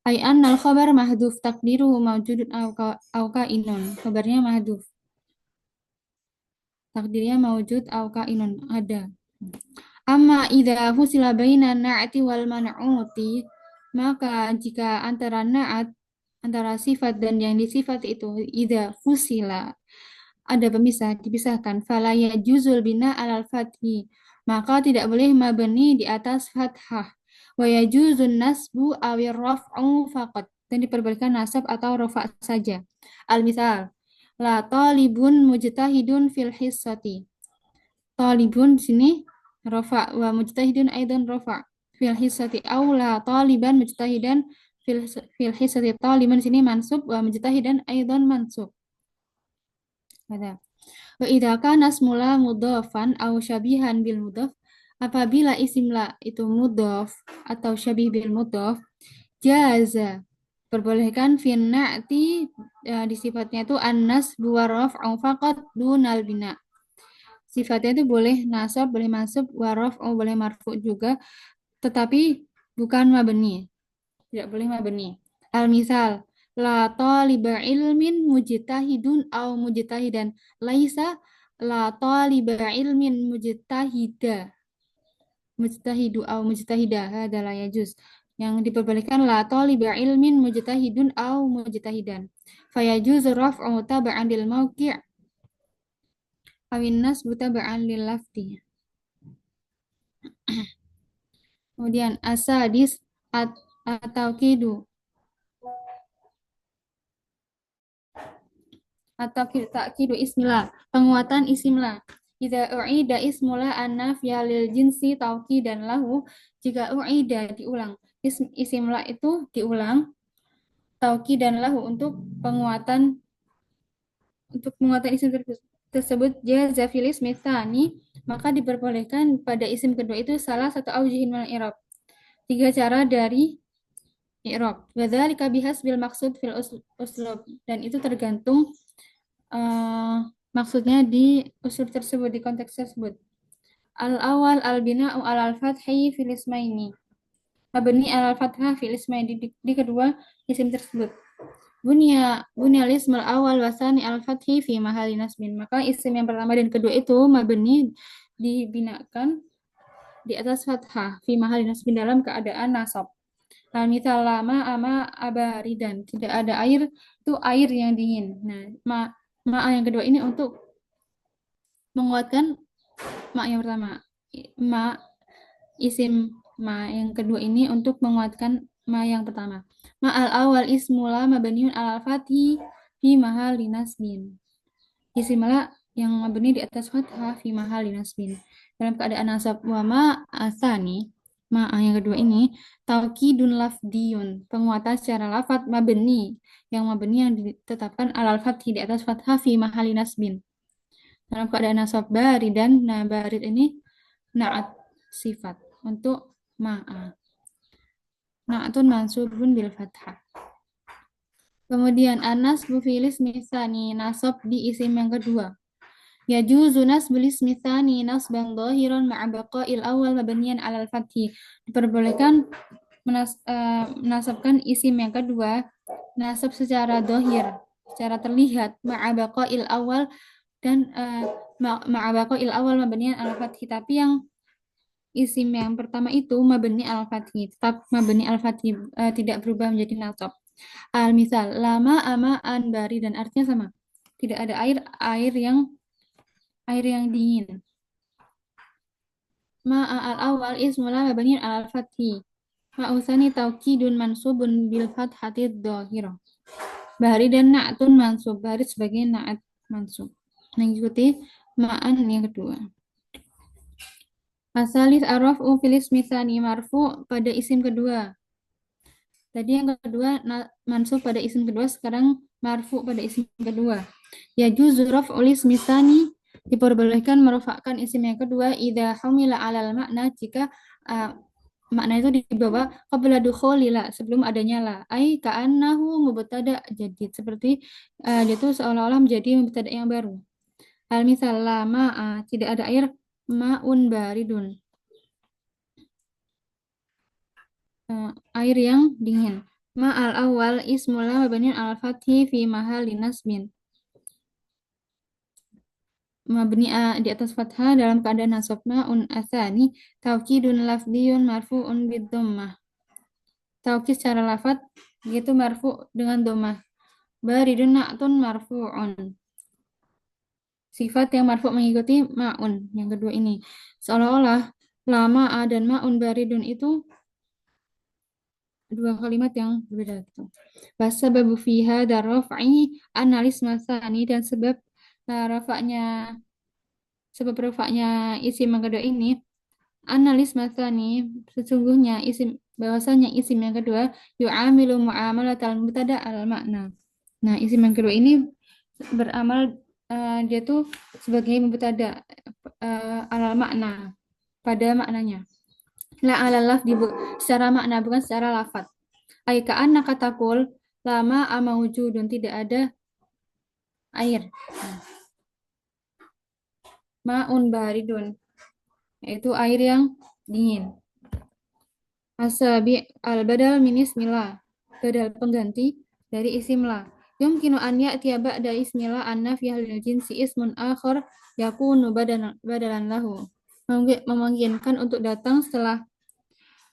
Ai annal khabar mahdhuf taqdiruhu mawjudun au kainun. Khabarnya mahdhuf, takdirnya mawjud au kainun, ada. Amma idza fusila baina na'ati wal man'uti, maka jika antara na'at, antara sifat dan yang disifati itu, idza fusila, ada pemisah, dipisahkan, fala yajuzul bina alal fathi, maka tidak boleh mabni di atas fathah. Wa yajuzun nasbu awir raf'u faqat, dan diperbolehkan nasab atau rafa saja. Al-misal, la talibun mujtahidun fil hissati. Talibun di sini rafa, wa mujtahidun aidan rafa fil hissati, aw la taliban mujtahidan fil hissati. Taliban di sini mansub, wa mujtahidan aidan mansub. Ada. Wa idza kana ismula mudhafan aw syabihan bil mudhaf, apabila isim la itu mudhaf atau syabih bil mudhaf, jaza, perbolehkan fi na'ti, di sifatnya itu annas wa raf'u faqat dunal bina. Sifatnya itu boleh nasab, boleh mansub, wa raf'u boleh marfu juga, tetapi bukan mabni. Tidak boleh mabni. Al-misal, la taliba ilmin mujtahidun au mujtahidan. Laisa la taliba ilmin mujtahida. Mujtahidu au mujtahida, hada la yajuz. Yang diperbolehkan la taliba ilmin mujtahidun au mujtahidan. Fayajuz raf'u taba'an lil mawqi' awin nasbu taba'an lil lafdi. Kemudian asadis at-tauqidu atau ta'kidu ismillah, penguatan isimlah. Idza u'ida ismullah an-nafya lil jinsi tauqidan lahu, jika u'ida diulang, isimlah itu diulang, tauqidan lahu untuk penguatan isim tersebut, jaza fil ismi tsani, maka diperbolehkan pada isim kedua itu salah satu aujihin min i'rab, 3 cara dari i'rab. Wa dzalika bihasbil maqsud fil uslub, dan itu tergantung maksudnya di uslub tersebut, di konteks tersebut. Al-awal al-bina'u alal fathi fil ismaini, mabni alal fathah fil ismaini, di kedua isim tersebut. Bunyal ismul awal wasani al fathi fi mahali nasbin, maka isim yang pertama dan kedua itu mabni, dibinakan di atas fathah, fi mahali nasbin, dalam keadaan nasab. Al-mithal lama ama abaridan, tidak ada air, itu air yang dingin. Nah, ma yang kedua ini untuk menguatkan ma yang pertama. Isim ma yang kedua ini untuk menguatkan ma yang pertama. Ma al-awal ismula mabniun alal fathi fi mahali nasbin. Isim la yang mabni di atas fathah fi mahali nasbin, dalam keadaan nasab. Wa ma asani, ma yang kedua ini taukidun lafdiyun, penguatan secara lafadz, mabni, yang ditetapkan alal fathi di atas fathah fi mahali nasbin, dalam keadaan nasab. Baridan, nah barid ini na'at sifat untuk ma'a, na'atun mansubun bil fathah. Kemudian an-nasbu fil ismi tsani, nasab di isim yang kedua. Yajuzu nasbul ismi tsani nasban dhahiran ma'a baqa'il awal mabniyan 'alal fathi, diperbolehkan menasabkan isim yang kedua nasab secara dhahir, secara terlihat, ma'a baqa'il awal, dan ma'abaqo il awal mabniyan al fathi, tapi yang isim yang pertama itu mabni al fathi, tetap mabni al fathi, tidak berubah menjadi nasab. Al misal lama ama an bari, dan artinya sama, tidak ada air yang dingin. Ma'a al awal ismula mabni al fathi, ma'usani taukidun mansubun bil fathati dhahirah. Bari dan na'tun mansub, bari sebagai na'at mansub, mengikuti ma'an yang kedua. Asalis arrafu fil ismi tsani, marfu pada isim kedua. Tadi yang kedua mansub pada isim kedua, sekarang marfu pada isim kedua. Yajuzu raf'ul ismi tsani, diperbolehkan merofakkan isim yang kedua idza humila 'alal makna, jika makna itu dibawa qabla dukhulila, sebelum adanya la, ai ka'annahu mubtada jadid, seperti dia itu seolah-olah menjadi mubtada yang baru. Al misal la ma'a, tidak ada air, ma'un baridun, air yang dingin. Ma'al awal ismula mabniun al fathi fi mahalli nasbin, mabni di atas fathah dalam keadaan nasab. Ma'un atsani taukidun lafdiyun marfu'un bid dhammah, taukid secara lafaz yaitu marfu dengan dhammah. Baridun na'tun marfu'un, sifat yang marfu mengikuti ma'un yang kedua ini. Seolah-olah lama dan ma'un baridun itu dua kalimat yang berbeda gitu. Wasababu fiha darraf'i analis masani, dan sebab rafa'nya isim yang kedua ini analis masani, sesungguhnya bahwasanya isim yang kedua yu'amilu mu'amalatal mubtada al makna. Nah, isim yang kedua ini beramal dia tuh sebagai mubtada alal makna, pada maknanya. La alal lafzi, secara makna, bukan secara lafaz. Ai ka'anna katakul lama amaujudun, tidak ada air. Ma'un baridun, yaitu air yang dingin. Asabi al badal min ismillah, badal pengganti dari isim la. Yumkinu an ya'tiya ba'da ismillah an-nafiyah lil jinsi ismun akhar yakunu badalan lahu. Memungkinkan untuk datang setelah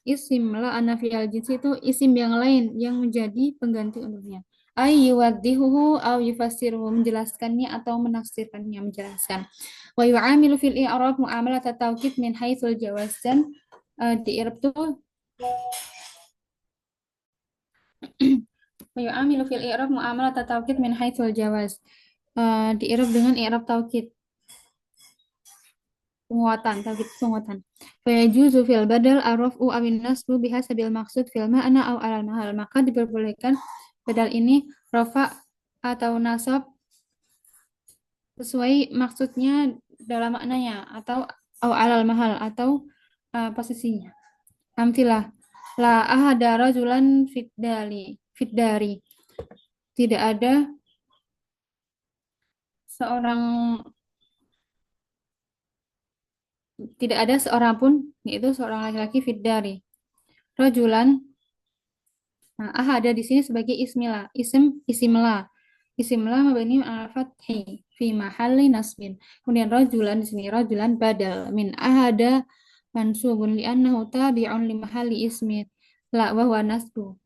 isim la an-nafiyah lil jinsi itu isim yang lain yang menjadi pengganti untuknya. Ay yuwaddihuhu aw yufassiruhu, menjelaskannya atau menafsirkannya, menjelaskan. Wa yu'amilu fil i'rab mu'amalat at-taukid min haitsul jawaz, dan di i'rab itu yu'amilu fil i'rab mu'amalat at-taukid min haitsul jawaz, di i'rab dengan i'rab taukid, penguatan. Fa yajuzu fil badal ar-raf'u aw an-nasbu bihasabil maqsud fil ma'na aw alal mahal, maka diperbolehkan badal ini rafa atau nasab sesuai maksudnya dalam maknanya, atau alal mahal, atau posisinya. Amtilah la ahada rajulan fiddari, tidak ada seorang pun, yaitu seorang laki-laki, fiddari. Rajulan, ahada di sini sebagai isimla. Isimla mabni al fathi fi mahalli nasbin. Kemudian rajulan di sini, rajulan badal min ahada mansubun li'annahu tabi'un li mahalli ismi la wa huwa nasbu.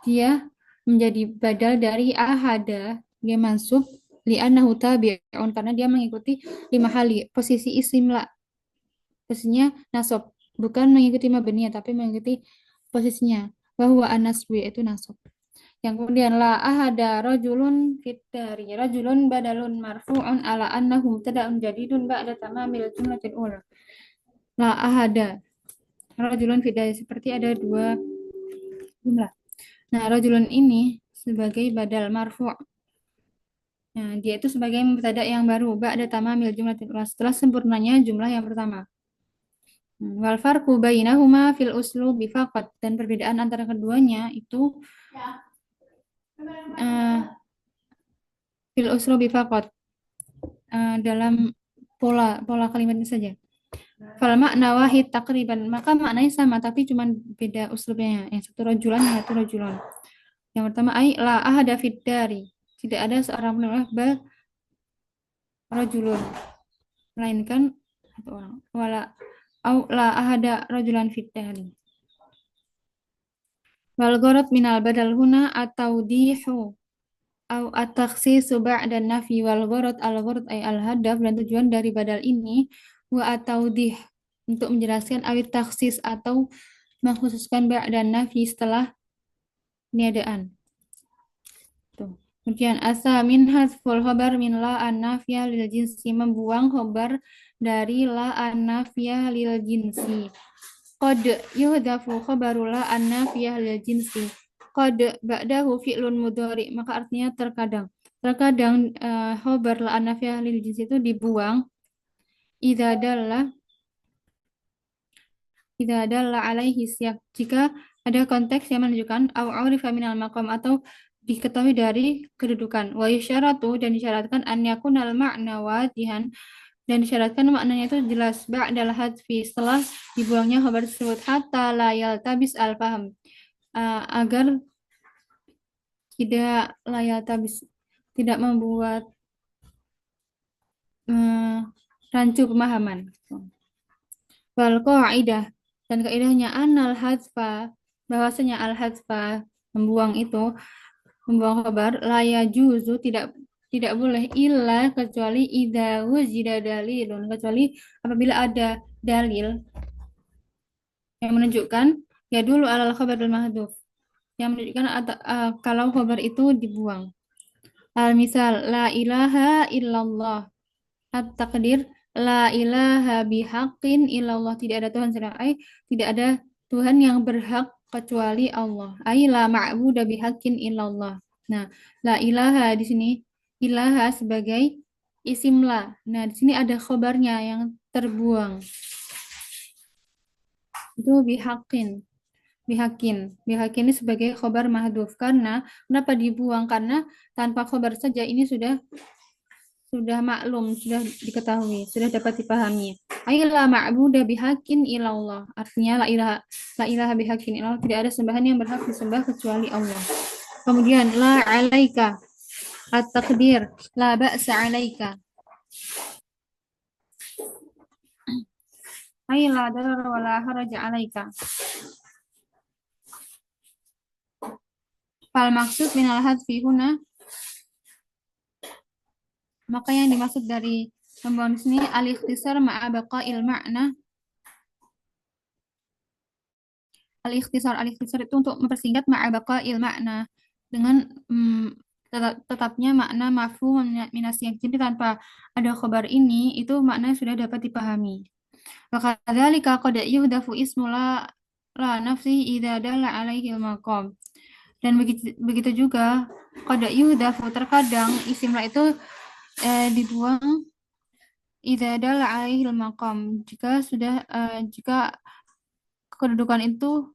Dia menjadi badal dari ahada, dia mansub li'annahu tabi'un, karena dia mengikuti li mahalli, posisi isim la, posisinya nasab, bukan mengikuti mabniya tapi mengikuti posisinya. Wa huwa an-nasbu, yaitu nasab. Yang kemudian la ahada rajulun fiddari, rajulun badalun marfu'un ala annahu mubtada'un jadidun ba'da tamamil jumlatil ula. La ahada rajulun fiddari, seperti ada dua jumlah. Nah, rajulun ini sebagai badal marfu'. Nah, dia itu sebagai mubtada yang baru ba'da tamamil jumlatil ula, setelah sempurnanya jumlah yang pertama. Wal farqu bainahuma fil uslubi faqat, dan perbedaan antara keduanya itu fil uslubi faqat, dalam pola kalimatnya saja. Fal makna wahid takriban, maka maknanya sama tapi cuma beda uslubnya. Yang satu rajulan, yang satu rajulun. Yang pertama ai la ahada fiddari, tidak ada seorang pun, bal rajulun, melainkan satu orang. Wala au la ahada rajulan fit dahri. Wal gharad minal badal huna atau dihu au at-takhsisu ba'da nafi wal gharad al-gharad ay al-hadaf, dan tujuan dari badal ini wa atau dih untuk menjelaskan, awit taksis atau mengkhususkan ba'da nafi setelah niadaan. Tuh. Kemudian asa min hasful khabar min la an-nafiyah lil jinsi, membuang khabar dari la an-nafiyah lil jinsi. Qad yuhdafu khabaru la an-nafiyah lil jinsi. Qad ba'dahu fi'lun mudhari, maka artinya terkadang. Terkadang khabar la an-nafiyah lil jinsi itu dibuang idza dalla alaihi siyak, jika ada konteks yang menunjukkan au urifa minal maqam, atau diketahui dari kedudukan. Wa yusyaratu, dan disyaratkan an yakunal ma'na wadihan, dan disyaratkan maknanya itu jelas ba'dal hadfi, setelah dibuangnya khabar tersebut, hatta la yaltabis al-faham, agar tidak la yaltabis, tidak membuat rancu pemahaman. Wal qaidah, dan kaidahnya anal hadfa, bahwasanya al hadfa membuang khabar, la yajuzu, tidak boleh, illa kecuali idza wujida dalilun, kecuali apabila ada dalil yang menunjukkan ya dulu alal khabarul mahdhuf, yang menunjukkan kalau khabar itu dibuang. Al misal la ilaha illallah, at-taqdir la ilaha bihaqqin illallah, tidak ada Tuhan tidak ada Tuhan yang berhak kecuali Allah. Ai la ma'budu bihaqqin illallah. Nah, la ilaha di sini, ilaha sebagai isim la. Nah, di sini ada khobarnya yang terbuang. Itu bihaqqin. Bihaqqin ini sebagai khobar mahdhuf. Karena kenapa dibuang? Karena tanpa khobar saja ini sudah maklum, sudah diketahui, sudah dapat dipahami. Ayolah ma'budu bihaqqin illallah. Artinya la ilaha bihaqqin illallah, tidak ada sembahan yang berhak disembah kecuali Allah. Kemudian la alaika, at-taqdir la ba'sa alaika. Ay la darar wa la haraja alaika. Fal maksud minal hadfi huna, maka yang dimaksud dari pembuangan di sini al-ikhtisar ma'a baqa'il ma'na. Al-ikhtisar itu untuk mempersingkat ma'a baqa'il ma'na, dengan tetapnya makna mafhum minas siyak. Jadi tanpa ada khabar ini, itu makna sudah dapat dipahami. Wa kadzalika qad yuhdafu ismu la nafsi idza dalla alaihi al-maqam. Dan begitu juga qad yuhdafu, terkadang isim la itu dibuang idza dalla alaihi al-maqam, jika kedudukan itu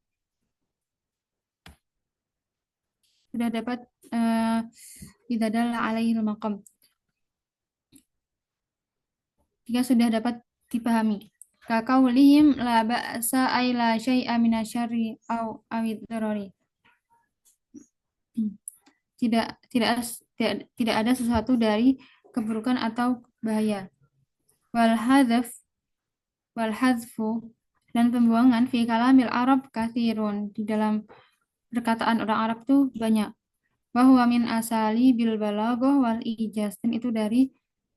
sudah dapat idza dalla alaihi al-maqam, jika sudah dapat dipahami. Ka qaulihim la ba'sa ay la syai'a minasyarri au awid darari. Tidak ada sesuatu dari keburukan atau bahaya. Wal hadzfu, dan pembuangan fi kalamil Arab katsirun, di dalam perkataan orang Arab itu banyak. Wa huwa min asali bil balaghah wal ijaz, dan itu dari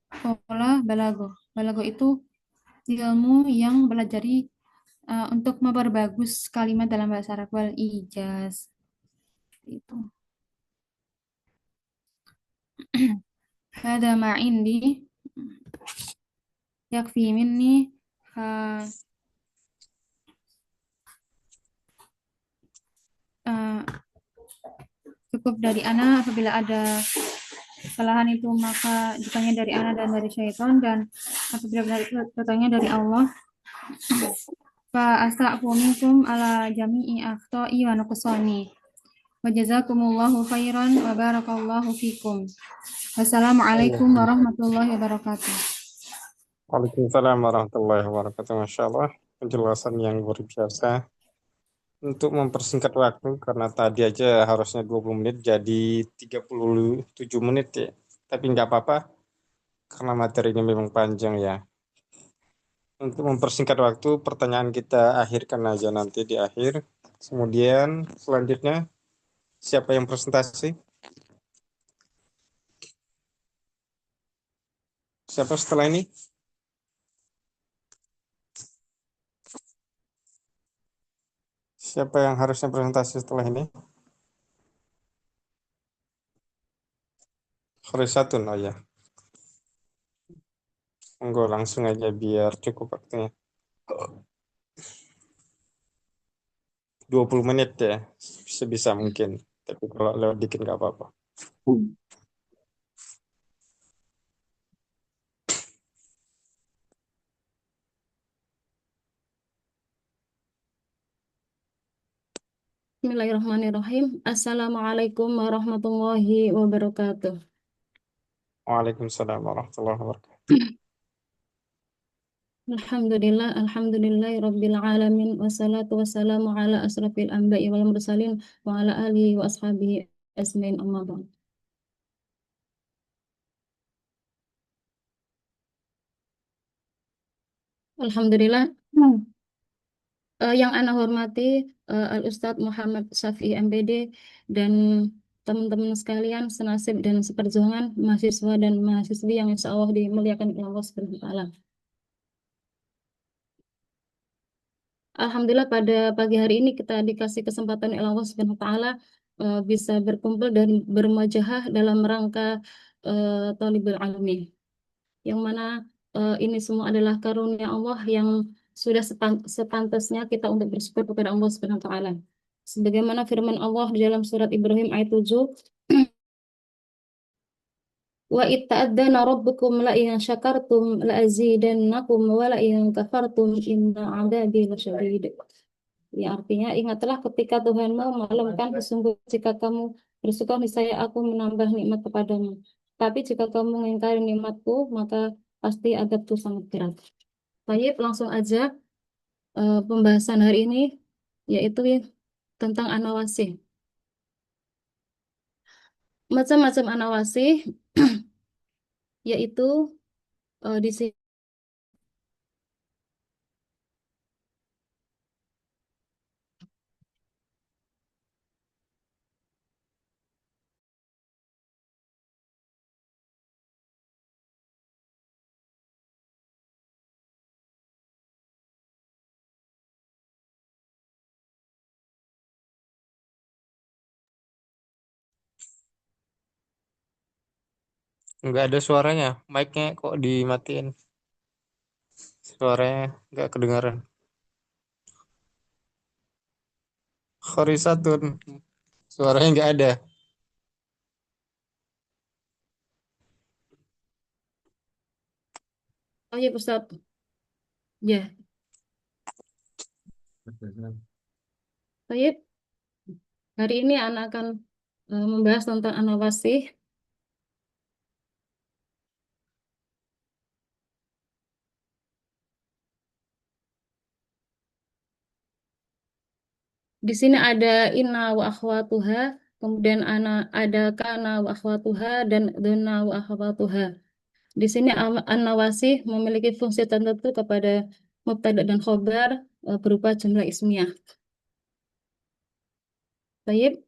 pola balaghah. Balaghah itu ilmu yang belajari untuk memperbagus kalimat dalam bahasa Arab. Wal ijaz itu. Hada ma indi yakfi minni cukup dari ana. Apabila ada kesalahan itu maka ditanya dari ana dan dari syaitan, dan apabila bertanya dari Allah. Fa astagfiru minkum ala jami'i akhta'i wa nuqsani. Wa jazakumullahu khairan wa barakallahu fikum. Wassalamualaikum warahmatullahi wabarakatuh. Waalaikumsalam warahmatullahi wabarakatuh. Masya Allah, penjelasan yang luar biasa. Untuk mempersingkat waktu, karena tadi aja harusnya 20 menit jadi 37 menit ya. Tapi nggak apa-apa, karena materinya memang panjang ya. Untuk mempersingkat waktu, pertanyaan kita akhirkan aja nanti di akhir. Kemudian selanjutnya siapa yang presentasi? Siapa setelah ini? Siapa yang harusnya presentasi setelah ini? Khorisatun, oh ya. Monggo langsung aja biar cukup waktunya. 20 menit ya, sebisa mungkin. Tapi kalau lewat dikit nggak apa-apa. Bismillahirrahmanirrahim. Assalamualaikum warahmatullahi wabarakatuh. Waalaikumsalam warahmatullahi wabarakatuh. Alhamdulillah, alhamdulillahi rabbil alamin. Wassalatu wassalamu ala asrafil anbiya'i wal mursalin wa ala alihi wa ashabihi asmain amma ba'd. Alhamdulillah. Yang ana hormati Al-Ustadz Muhammad Syafi'i MPD dan teman-teman sekalian senasib dan seperjuangan mahasiswa dan mahasiswi yang insya Allah dimuliakan oleh Allah Subhanahu wa Ta'ala. Alhamdulillah pada pagi hari ini kita dikasih kesempatan oleh Allah Subhanahu wa Ta'ala bisa berkumpul dan bermajahah dalam rangka Thalibul Ilmi, yang mana ini semua adalah karunia Allah yang sudah sepantasnya kita untuk bersyukur kepada Allah Subhanahu wa Ta'ala. Sebagaimana firman Allah di dalam surat Ibrahim ayat 7, wa itta'adzana rabbukum la in syakartum la azidannakum wa la in kafartum inna 'adzabi lasyadid. Ya, artinya ingatlah ketika Tuhanmu memaklumkan, sesungguh jika kamu bersyukur niscaya aku menambah nikmat kepadamu. Tapi jika kamu mengingkari nikmatku, maka pasti adabku sangat berat. Baik, langsung aja pembahasan hari ini yaitu tentang anawasih. Macam-macam anawasih yaitu di sini Nggak ada suaranya, mic-nya kok dimatiin. Suaranya nggak kedengaran. Khorisatun, suaranya nggak ada. oh ya Ustaz. Ya, baik. Hari ini anak akan membahas tentang anawasih. Di sini ada inna wa akhwatuha, kemudian ada kana wa akhwatuha dan duna wa akhwatuha. Di sini an-nawasih memiliki fungsi tertentu kepada mubtada dan khobar berupa jumlah ismiyah. Baik.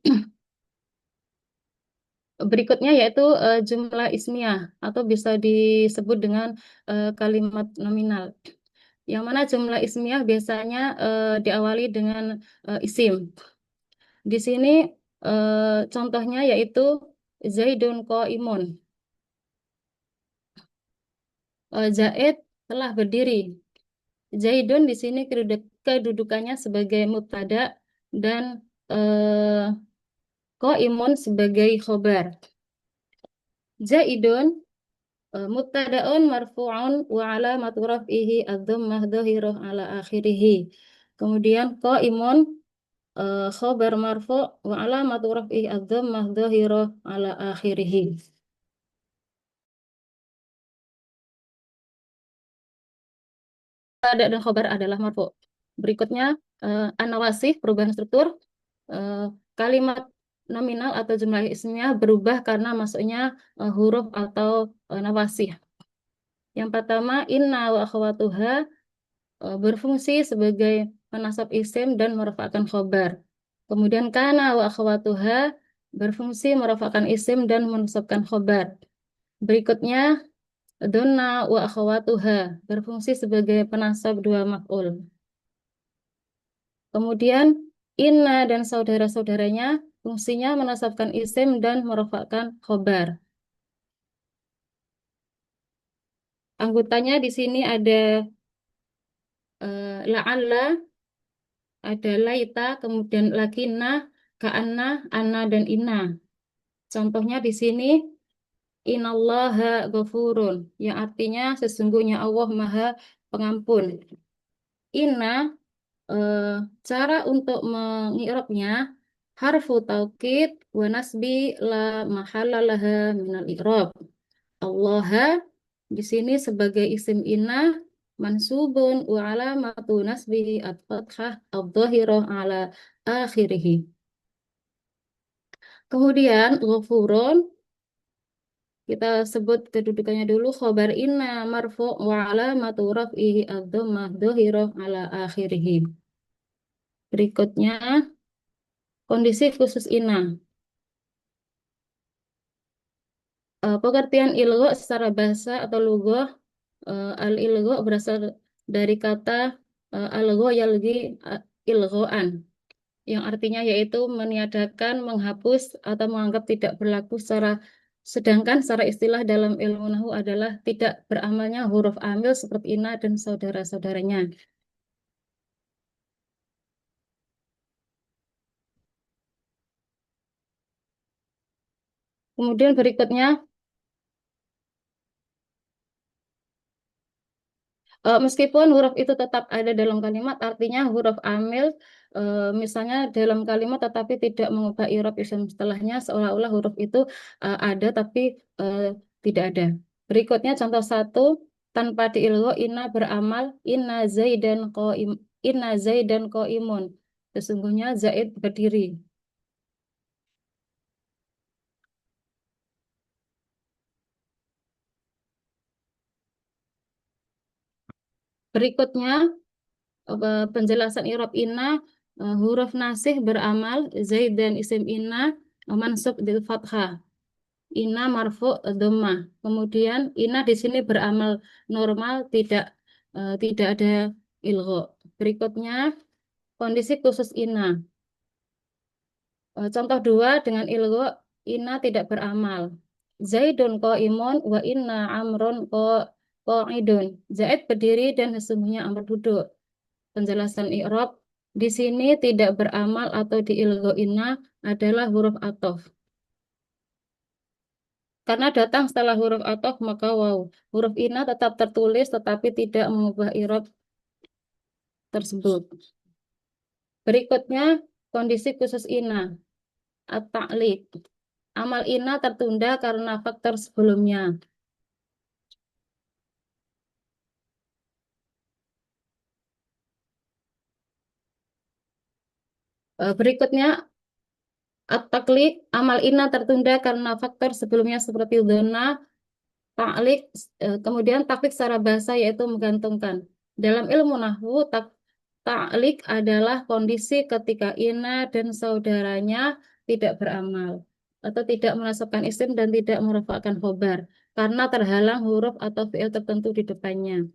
Berikutnya yaitu jumlah ismiyah atau bisa disebut dengan kalimat nominal. Yang mana jumlah ismiyah biasanya diawali dengan isim. Di sini contohnya yaitu Zaidun qaimun. Zaid telah berdiri. Zaidun di sini kedudukannya sebagai mubtada dan qaimun sebagai khobar. Zaidun mubtadaun marfu'un wa alamatu raf'ihi ad-dhammah dhahirah ala akhirih. Kemudian qaimun khobar marfu' wa alamatu raf'ihi ad-dhammah dhahirah ala akhirih. Mubtada dan khobar adalah marfu'. Berikutnya an-nawasih, perubahan struktur. Kalimat nominal atau jumlah ismiyah berubah karena masuknya huruf atau nawasih. Yang pertama inna wa akhwatuha, berfungsi sebagai penasab isim dan merofakkan khobar. Kemudian kana wa akhwatuha berfungsi merofakkan isim dan menasabkan khobar. Berikutnya donna wa akhwatuha berfungsi sebagai penasab dua maf'ul. Kemudian inna dan saudara-saudaranya fungsinya menasabkan isim dan merofakkan khobar. Anggotanya di sini ada la'alla, ada laita, kemudian lakinna, ka'anna, anna, dan inna. Contohnya di sini inallaha ghafurun, yang artinya sesungguhnya Allah Maha Pengampun. Inna, eh, cara untuk mengi'rabnya harfu taukid wa nasbi la mahalla laha minal i'rab. Allah di sini sebagai isim inna mansubun wa alamatu nasbihi at-fathah adh-dhahirah ala akhirih. Kemudian ghafurun kita sebut kedudukannya dulu khobar inna marfu' wa alamatu raf'ihi ad-dhammah dhahirah ala akhirih. Berikutnya kondisi khusus inna. Pengertian ilgho secara bahasa atau lugah, al-ilgho berasal dari kata algho yalgi ilghoan, yang artinya yaitu meniadakan, menghapus, atau menganggap tidak berlaku secara, sedangkan secara istilah dalam ilmu nahwu adalah tidak beramalnya huruf amil seperti inna dan saudara-saudaranya. Kemudian berikutnya meskipun huruf itu tetap ada dalam kalimat, artinya huruf amil, misalnya dalam kalimat tetapi tidak mengubah i'rab isim setelahnya, seolah-olah huruf itu ada tapi eh, tidak ada. Berikutnya contoh satu, tanpa diilgho inna beramal inna zaidan qaimun. Sesungguhnya Zaid berdiri. Berikutnya penjelasan i'rab inna, huruf nasih beramal zaid dan isim inna mansub bil fathah, inna marfu dhammah. Kemudian inna di sini beramal normal, tidak ada ilgho. Berikutnya kondisi khusus inna. Contoh dua dengan ilgho inna tidak beramal. Zaidun qaimun wa inna amrun qaidun. Zaid berdiri dan sesungguhnya Amr duduk. Penjelasan i'rab di sini tidak beramal atau diilgho inna adalah huruf athof. Karena datang setelah huruf athof maka waw. Huruf inna tetap tertulis tetapi tidak mengubah i'rab tersebut. Berikutnya kondisi khusus inna at-ta'liq. Amal inna tertunda karena faktor sebelumnya. Berikutnya at-taqliq, amal inna tertunda karena faktor sebelumnya seperti dzonna, ta'liq, kemudian taklik secara bahasa yaitu menggantungkan. Dalam ilmu nahwu, ta'liq adalah kondisi ketika inna dan saudaranya tidak beramal atau tidak menasabkan isim dan tidak merofakkan khobar karena terhalang huruf atau fi'il tertentu di depannya.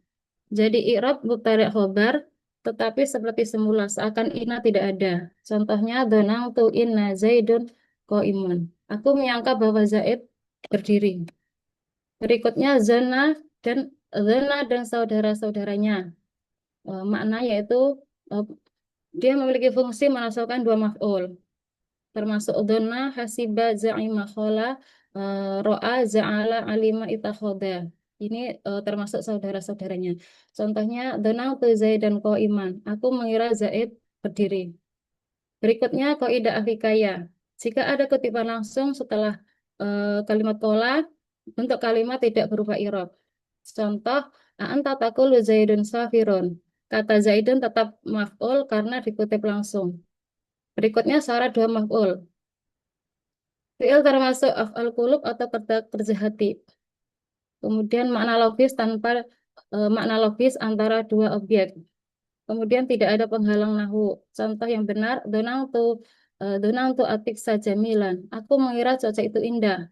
Jadi i'rab mubtada' khobar tetapi seperti semula seakan inna tidak ada. Contohnya dhanantu inna zaidun qaimun. Aku menyangka bahwa Zaid berdiri. Berikutnya zona dan saudara-saudaranya. Makna yaitu dia memiliki fungsi menasabkan dua maf'ul. Termasuk zona hasiba za'ima khola ro'a za'ala alima itakhoda. Ini termasuk saudara-saudaranya. Contohnya dhanantu zaidan qaiman. Aku mengira Zaid berdiri. Berikutnya kaidah afikaya. Jika ada kutipan langsung setelah kalimat kola, untuk kalimat tidak berupa i'rab. Contoh, anta taqulu zaidun safirun. Kata zaidun tetap maf'ul karena dikutip langsung. Berikutnya syarat dua maf'ul. Fi'il termasuk af'al qulub atau kerja hati. Kemudian makna logis antara dua objek. Kemudian tidak ada penghalang nahwu. Contoh yang benar, donangtu atik saja Milan. Aku mengira cuaca itu indah.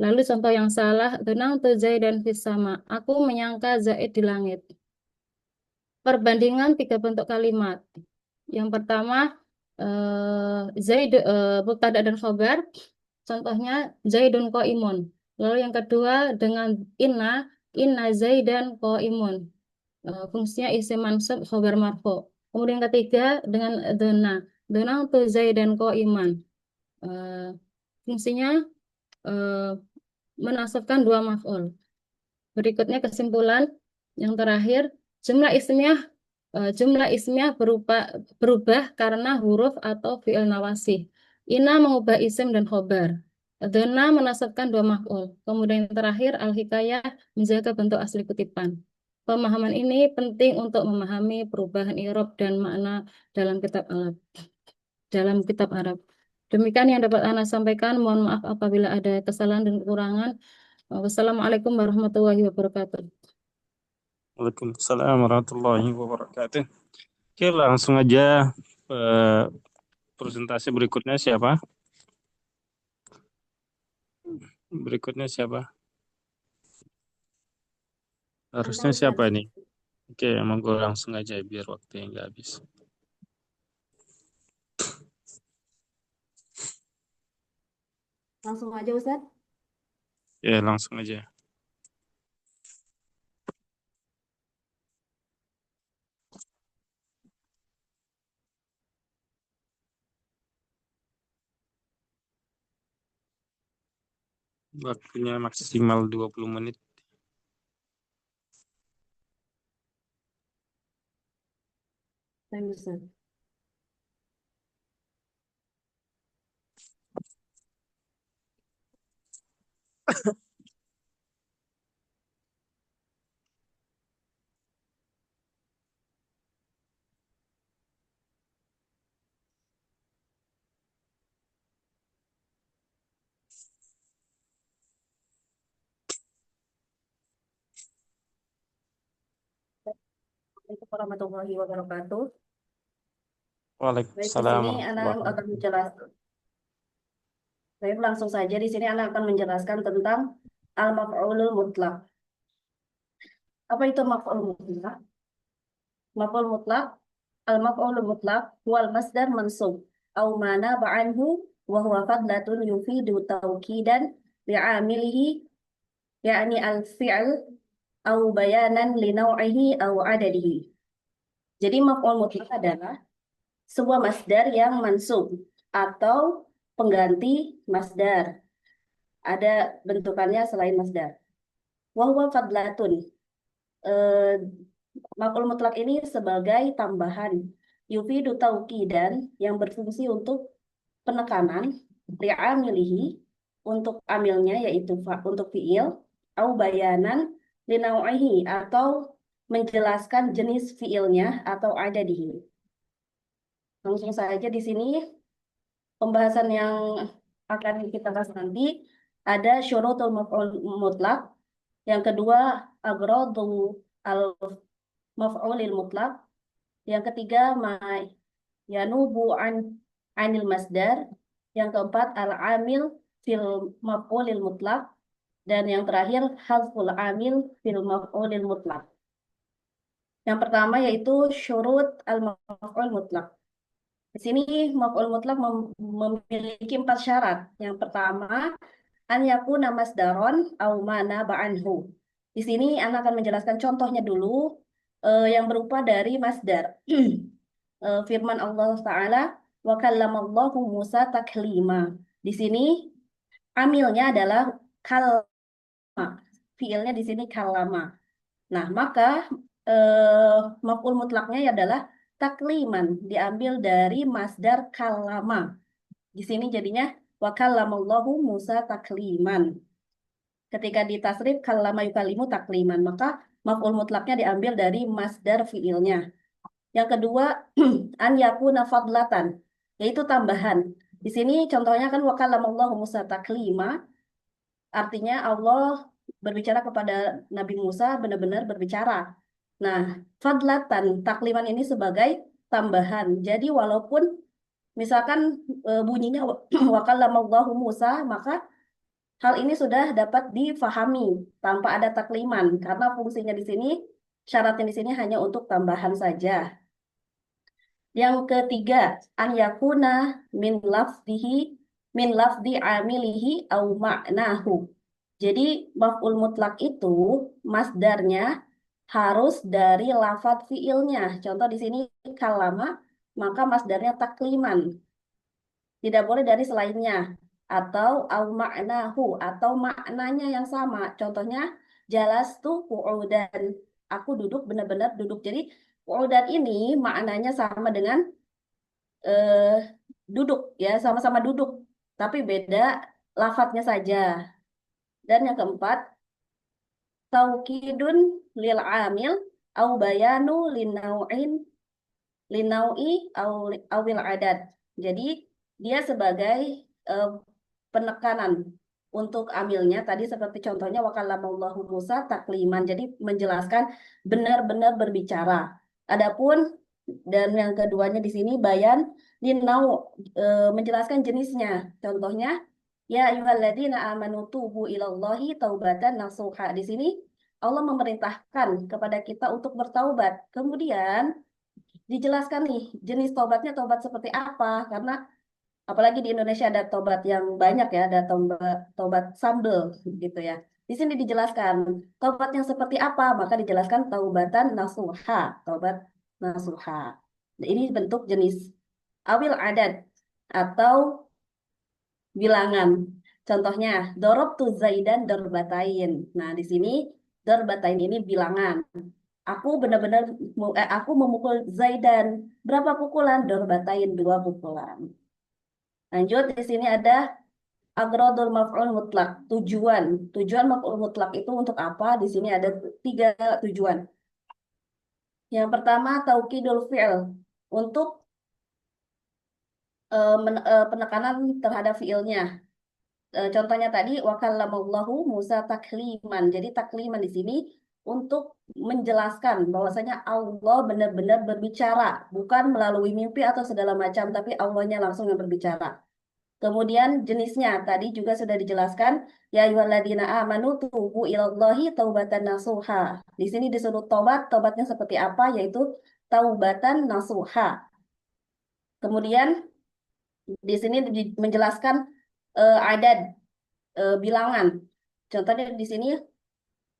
Lalu contoh yang salah, donangtu Zaidan fis sama. Aku menyangka Zaid di langit. Perbandingan tiga bentuk kalimat. Yang pertama, Zaid, mubtada dan khobar. Contohnya Zaidun qaimun. Lalu yang kedua dengan inna Zaidan qaimun. Fungsinya isim mansub khobar marfu. Kemudian yang ketiga dengan donangtu Zaidan qaiman. Fungsinya eh, menasabkan dua maf'ul. Berikutnya kesimpulan yang terakhir, jumlah ismiyah berubah karena huruf atau fi'il nawasih. Ina mengubah isim dan khobar. Dona menasabkan dua maf'ul. Kemudian yang terakhir al-hikayah menjaga bentuk asli kutipan. Pemahaman ini penting untuk memahami perubahan i'rab dan makna dalam kitab Arab. Demikian yang dapat Ana sampaikan. Mohon maaf apabila ada kesalahan dan kekurangan. Wassalamualaikum warahmatullahi wabarakatuh. Waalaikumsalam warahmatullahi wabarakatuh. Oke, langsung aja presentasi berikutnya siapa? Harusnya siapa nih? Oke, monggo langsung aja biar waktunya nggak habis. Langsung aja Ustaz. Ya, langsung aja. Waktunya maksimal 20 menit. Baik, Ustaz. Assalamualaikum warahmatullahi wabarakatuh. Baik, di Waalaikumsalam sini Ana warahmatullahi akan menjelaskan. Baik, langsung saja di sini Ana akan menjelaskan tentang al-maf'ulul mutlaq. Apa itu maf'ul mutlaq? Maf'ul mutlaq, al-maf'ulul mutlaq wal masdar mansub au mana ba'anhu wa huwa fadlatun yufidu taukidan bi'amilihi yakni al-fi'l au bayanan li naw'ihi au adadihi. Jadi maf'ul mutlaq adalah sebuah masdar yang mansub atau pengganti masdar. Ada bentukannya selain masdar. Wahwa fadlatun. Maf'ul mutlak ini sebagai tambahan. Yufidu taukidan yang berfungsi untuk penekanan. Li'amilihi untuk amilnya yaitu untuk fi'il. Au bayanan linau'ihi atau menjelaskan jenis fi'ilnya atau adadihi. Langsung saja di sini pembahasan yang akan kita bahas nanti ada syurutul maf'ul mutlaq, yang kedua agradu al maf'ulil mutlaq, yang ketiga ma yanubu anil masdar, yang keempat al amil fil maf'ulil mutlaq, dan yang terakhir hazful amil fil maf'ulil mutlaq. Yang pertama yaitu syurut al maf'ul mutlaq. Di sini maf'ul mutlaq memiliki 4 syarat. Yang pertama, an yakuna masdaron au mana ba'anhu. Di sini Ana akan menjelaskan contohnya dulu yang berupa dari masdar. Firman Allah Ta'ala, wa kallamallahu Musa taklima. Di sini amilnya adalah kalama. Fiilnya di sini kalama. Nah, maka maf'ul mutlaknya adalah takliman, diambil dari masdar kalama. Di sini jadinya wa kallamallahu Musa takliman. Ketika ditasrif kallama yukalimu takliman, maka maf'ul mutlaknya diambil dari masdar fiilnya. Yang kedua, an yakuna fadlatan, yaitu tambahan. Di sini contohnya kan wa kallamallahu Musa taklima, artinya Allah berbicara kepada Nabi Musa benar-benar berbicara. Nah, fadlatan takliman ini sebagai tambahan. Jadi walaupun misalkan bunyinya wa kallamallahu Musa, maka hal ini sudah dapat difahami tanpa ada takliman karena fungsinya di sini, syaratnya di sini hanya untuk tambahan saja. Yang ketiga, an yakuna min lafdi amilihi au ma'nahu. Jadi maf'ul mutlak itu masdarnya harus dari lafadz fiilnya. Contoh di sini kalama, maka masdarnya takliman. Tidak boleh dari selainnya. Atau au ma'nahu, atau maknanya yang sama. Contohnya jalastu qu'udan. Aku duduk benar-benar duduk. Jadi qu'udan ini maknanya sama dengan eh, duduk ya, sama-sama duduk. Tapi beda lafadznya saja. Dan yang keempat, taukidun lil amil au bayanu linau'i awil adat. Jadi dia sebagai eh, penekanan untuk amilnya tadi seperti contohnya wakallamallahu Musa takliman. Jadi menjelaskan benar-benar berbicara. Adapun dan yang keduanya di sini bayan linau menjelaskan jenisnya. Contohnya ya ayyuhalladzina amanu tubu ilallahi taubatan nasuha. Di sini Allah memerintahkan kepada kita untuk bertaubat. Kemudian dijelaskan nih jenis taubatnya taubat seperti apa karena apalagi di Indonesia ada taubat yang banyak ya, ada taubat sambel gitu ya. Di sini dijelaskan taubat yang seperti apa, maka dijelaskan taubatan nasuha, taubat nasuha. Nah, ini bentuk jenis awil adat atau bilangan. Contohnya dorobtu Zaidan dorbatain. Nah, di sini dorbatain ini bilangan. Aku benar-benar aku memukul Zaidan. Berapa pukulan? Dorbatain, 2 pukulan. Lanjut, di sini ada agrodul maf'ul mutlak, tujuan. Tujuan maf'ul mutlak itu untuk apa? Di sini ada 3 tujuan. Yang pertama, taukidul fi'il, untuk penekanan terhadap fi'ilnya. Contohnya tadi, wakallamallahu Musa takliman. Jadi takliman di sini untuk menjelaskan bahwasanya Allah benar-benar berbicara, bukan melalui mimpi atau segala macam, tapi Allahnya langsung yang berbicara. Kemudian jenisnya tadi juga sudah dijelaskan ya ayyuhalladzina amanu tubu ilallahi taubatan nasuha. Di sini disuruh tobat, tobatnya seperti apa yaitu taubatan nasuha. Kemudian di sini menjelaskan adad bilangan. Contohnya di sini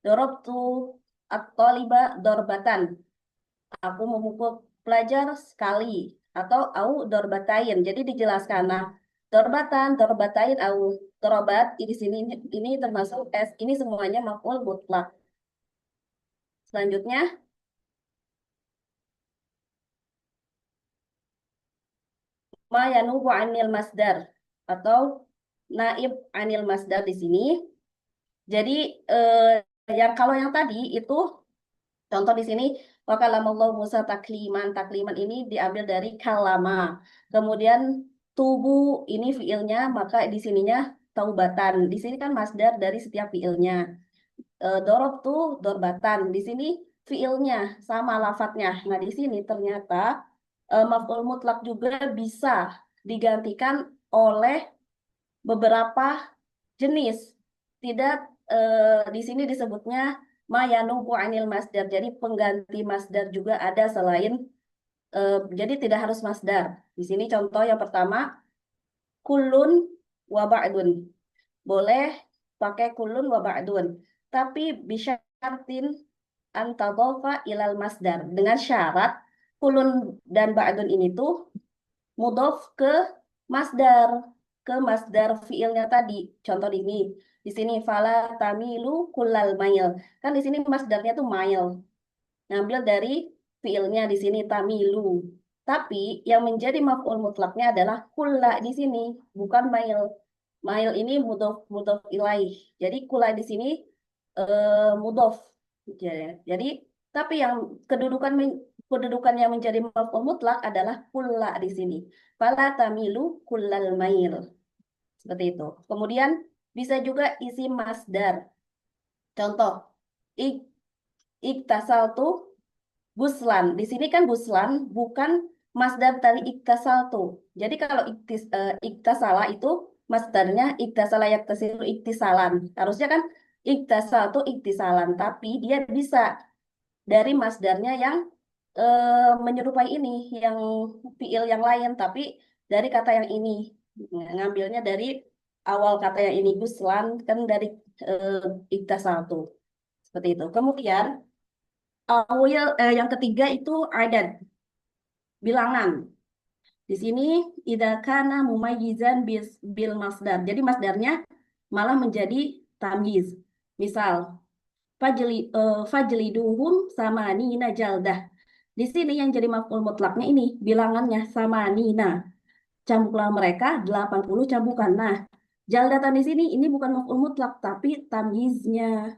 dorobtu at-taliba dorbatan. Aku memukul pelajar sekali atau au dorbatain. Jadi dijelaskan. Nah, dorbatain au dorobat di sini ini termasuk ini semuanya maf'ul mutlak. Selanjutnya ma yanubu anil masdar atau naib anil masdar di sini. Jadi yang kalau yang tadi itu contoh di sini wakallamallahu Musa takliman. Takliman ini diambil dari kalama. Kemudian tubuh ini fiilnya, maka di sininya taubatan. Di sini kan masdar dari setiap fiilnya. Dorob tuh dorbatan. Di sini fiilnya sama lafadznya. Nah, di sini ternyata maf'ul mutlak juga bisa digantikan oleh beberapa jenis. Tidak di sini disebutnya mayanubu anil masdar. Jadi pengganti masdar juga ada selain jadi tidak harus masdar. Di sini contoh yang pertama kulun wa ba'dun. Boleh pakai kulun wa ba'dun. Tapi bisyaratin antadhofa ilal masdar. Dengan syarat kulun dan ba'dun ini tuh mudhof ke masdar fiilnya tadi. Contoh ini. Di sini fala tamilu kullal mail. Kan di sini masdarnya tuh mail. Ngambil dari fiilnya di sini tamilu. Tapi yang menjadi maf'ul mutlaknya adalah kulla di sini, bukan mail. Mail ini mudhof ilaih. Jadi kulla di sini mudhof. Jadi tapi yang kedudukan yang menjadi maf'ul mutlak adalah kulla di sini. Fala tamilu kullal mail. Seperti itu. Kemudian bisa juga isim masdar. Contoh, iktasaltu Guslan. Di sini kan guslan bukan masdar dari iktasaltu. Jadi kalau iktasala itu masdarnya iktasala yaktasilu iktisalan. Harusnya kan iktasaltu iktisalan, tapi dia bisa dari masdarnya yang menyerupai ini, yang fiil yang lain, tapi dari kata yang ini. Ngambilnya dari awal kata yang ini, guslan kan dari iktasaltu. Seperti itu. Kemudian yang ketiga itu adat, bilangan. Di sini idza kana mumayyizan bil masdar. Jadi masdarnya malah menjadi tamyiz. Misal fajliduhum sama nina jaldah. Di sini yang jadi maf'ul mutlaknya ini bilangannya sama nina. Cambuklah mereka 80 cambukan. Nah, jaldatan di sini ini bukan maf'ul mutlak tapi tamyiznya.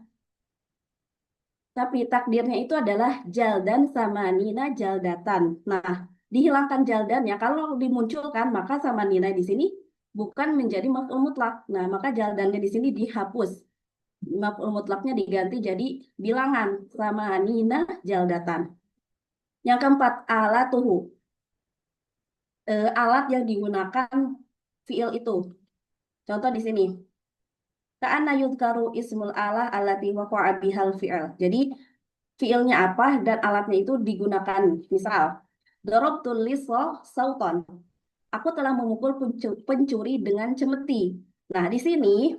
Tapi takdirnya itu adalah jaldan sama nina jaldatan. Nah, dihilangkan jaldannya. Kalau dimunculkan, maka sama nina di sini bukan menjadi maf'ul mutlak. Nah, maka jaldannya di sini dihapus. Maf'ul mutlaknya diganti jadi bilangan sama nina jaldatan. Yang keempat, alatuhu. Alat yang digunakan fiil itu. Contoh di sini. Ka'anna yudhkaru ismul alah allati waqa'a bihal fi'il. Jadi fiilnya apa dan alatnya itu digunakan. Misal, darabtul lisa sauton. Aku telah memukul pencuri dengan cemeti. Nah, di sini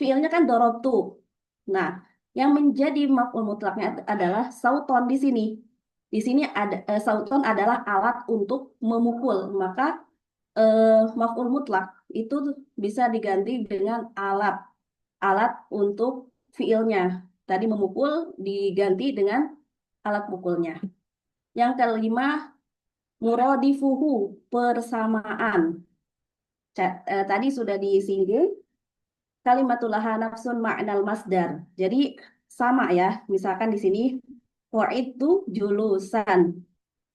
fiilnya kan darabtu. Nah, yang menjadi maf'ul mutlaknya adalah sauton di sini. Di sini ada sauton adalah alat untuk memukul. Maka maf'ul mutlak itu bisa diganti dengan alat. Alat untuk fiilnya. Tadi memukul diganti dengan alat pukulnya. Yang kelima, muradifuhu, persamaan. Tadi sudah disinggung, kalimatul laha nafsun ma'nal masdar. Jadi sama ya, misalkan di sini itu julusan.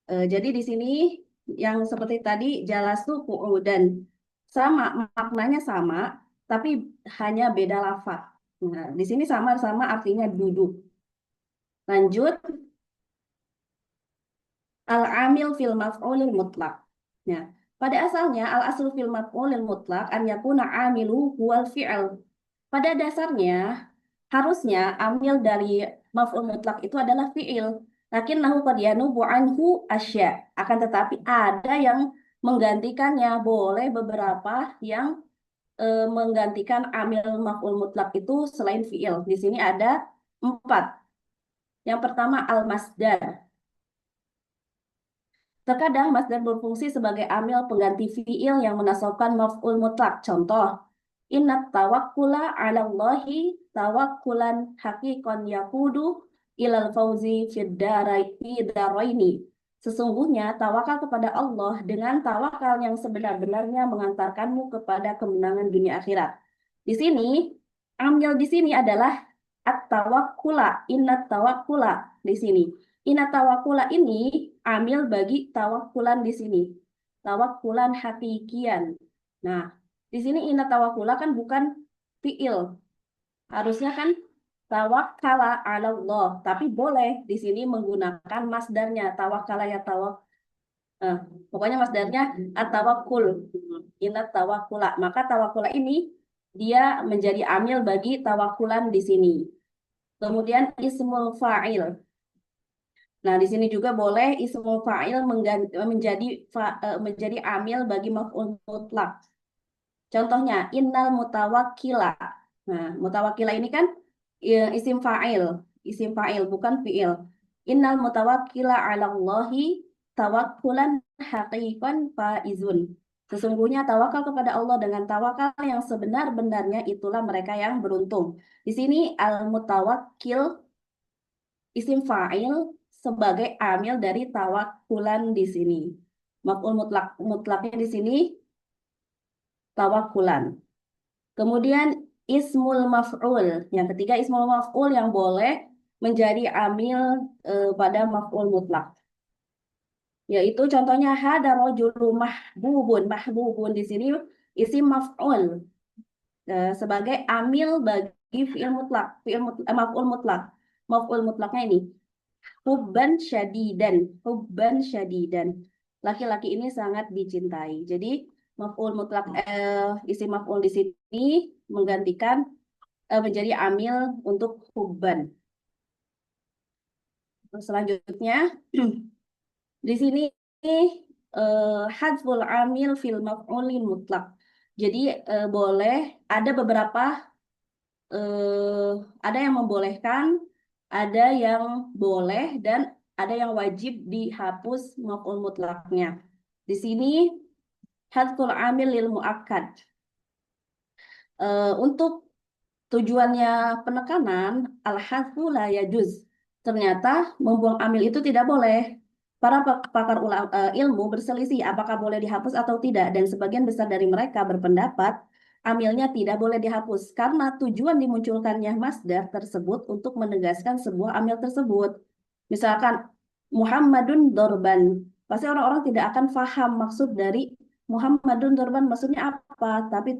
Jadi di sini yang seperti tadi jalastu dan sama, maknanya sama, tapi hanya beda lafaz. Nah, di sini sama-sama artinya duduk. Lanjut, al-amil fil maf'ulil mutlak. Nah, pada asalnya al-aslu fil maf'ulil mutlak an yakuna amilu huwal fi'il. Pada dasarnya harusnya amil dari maf'ul mutlak itu adalah fi'il. Lakinnahu qad yanubu anhu asya. Akan tetapi ada yang menggantikannya. Boleh beberapa yang menggantikan amil maf'ul mutlak itu selain fi'il. Di sini ada 4. Yang pertama al-masdar. Terkadang masdar berfungsi sebagai amil pengganti fi'il yang menasabkan maf'ul mutlak. Contoh, inna tawakkula 'ala Allahi tawakkulan haqiqan yaqudu ilal fauzi fid daraini. Sesungguhnya tawakal kepada Allah dengan tawakal yang sebenar-benarnya mengantarkanmu kepada kemenangan dunia akhirat. Di sini, amil di sini adalah at-tawakkula, inna tawakkula di sini. Inna tawakkula ini amil bagi tawakkulan di sini. Tawakkulan hakikian. Nah, di sini inna tawakkula kan bukan fi'il. Harusnya kan tawakkala 'ala Allah, tapi boleh di sini menggunakan masdarnya tawakkala ya pokoknya masdarnya at-tawakkul. Inna tawakkula. Maka tawakkula ini dia menjadi amil bagi tawakkulan di sini. Kemudian ismul fa'il. Nah, di sini juga boleh ismul fa'il menjadi amil bagi maf'ul mutlak. Contohnya innal mutawakkila. Nah, mutawakkila ini kan isim fa'il bukan fi'il. Innal mutawakkila 'ala Allahi tawakkulan haqiqan faizun. Sesungguhnya tawakal kepada Allah dengan tawakal yang sebenar-benarnya itulah mereka yang beruntung. Di sini al-mutawakkil isim fa'il sebagai amil dari tawakkulan di sini. Maf'ul mutlaknya di sini tawakkulan. Kemudian ismul maf'ul. Yang ketiga ismul maf'ul yang boleh menjadi amil pada maf'ul mutlak. Yaitu contohnya hada rajulu mahbubun di sini isim maf'ul sebagai amil bagi fi'il mutlak, maf'ul mutlak. Maf'ul mutlaknya ini Hubban syadidan. Laki-laki ini sangat dicintai. Jadi maf'ul mutlak isim maf'ul di sini menggantikan menjadi amil untuk hubban. Selanjutnya di sini hadful amil fil maf'ulin mutlak. Jadi boleh ada beberapa ada yang membolehkan, ada yang boleh, dan ada yang wajib dihapus maf'ul mutlaknya. Di sini hadful amil lil muakkad. Untuk tujuannya penekanan al-hadfu la yajuz. Ternyata membuang amil itu tidak boleh. Para pakar ilmu berselisih apakah boleh dihapus atau tidak, dan sebagian besar dari mereka berpendapat amilnya tidak boleh dihapus karena tujuan dimunculkannya masdar tersebut untuk menegaskan sebuah amil tersebut. Misalkan Muhammadun dorban, pasti orang-orang tidak akan paham maksud dari Muhammadun dorban maksudnya apa, tapi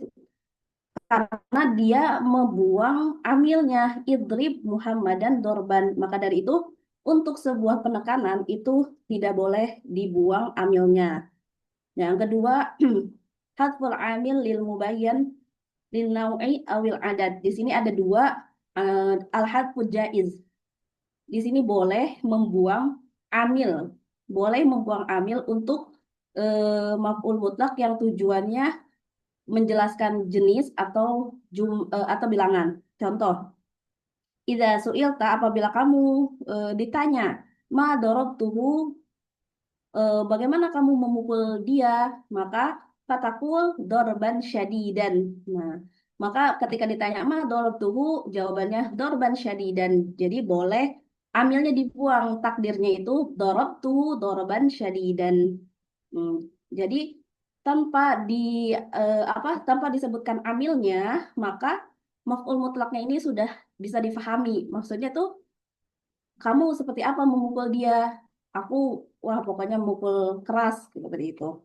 karena dia membuang amilnya idrib Muhammadan dorban. Maka dari itu untuk sebuah penekanan itu tidak boleh dibuang amilnya. Yang kedua, hadful amil lil mubayyan lil nau'i awil adad. Di sini ada dua al-hadfu jaiz. Di sini boleh membuang amil, boleh membuang amil untuk maf'ul mutlak yang tujuannya menjelaskan jenis atau atau bilangan. Contoh, idza su'ilta, apabila kamu ditanya, ma darabtuhu, bagaimana kamu memukul dia, maka fatakul dorban syadidan. Nah, maka ketika ditanya ma darabtuhu, jawabannya dorban syadidan. Jadi boleh amilnya dibuang, takdirnya itu darabtuhu dorban syadidan. Jadi tanpa tanpa disebutkan amilnya, maka maf'ul mutlaknya ini sudah bisa difahami. Maksudnya tuh kamu seperti apa memukul dia? Aku wah pokoknya mukul keras seperti itu.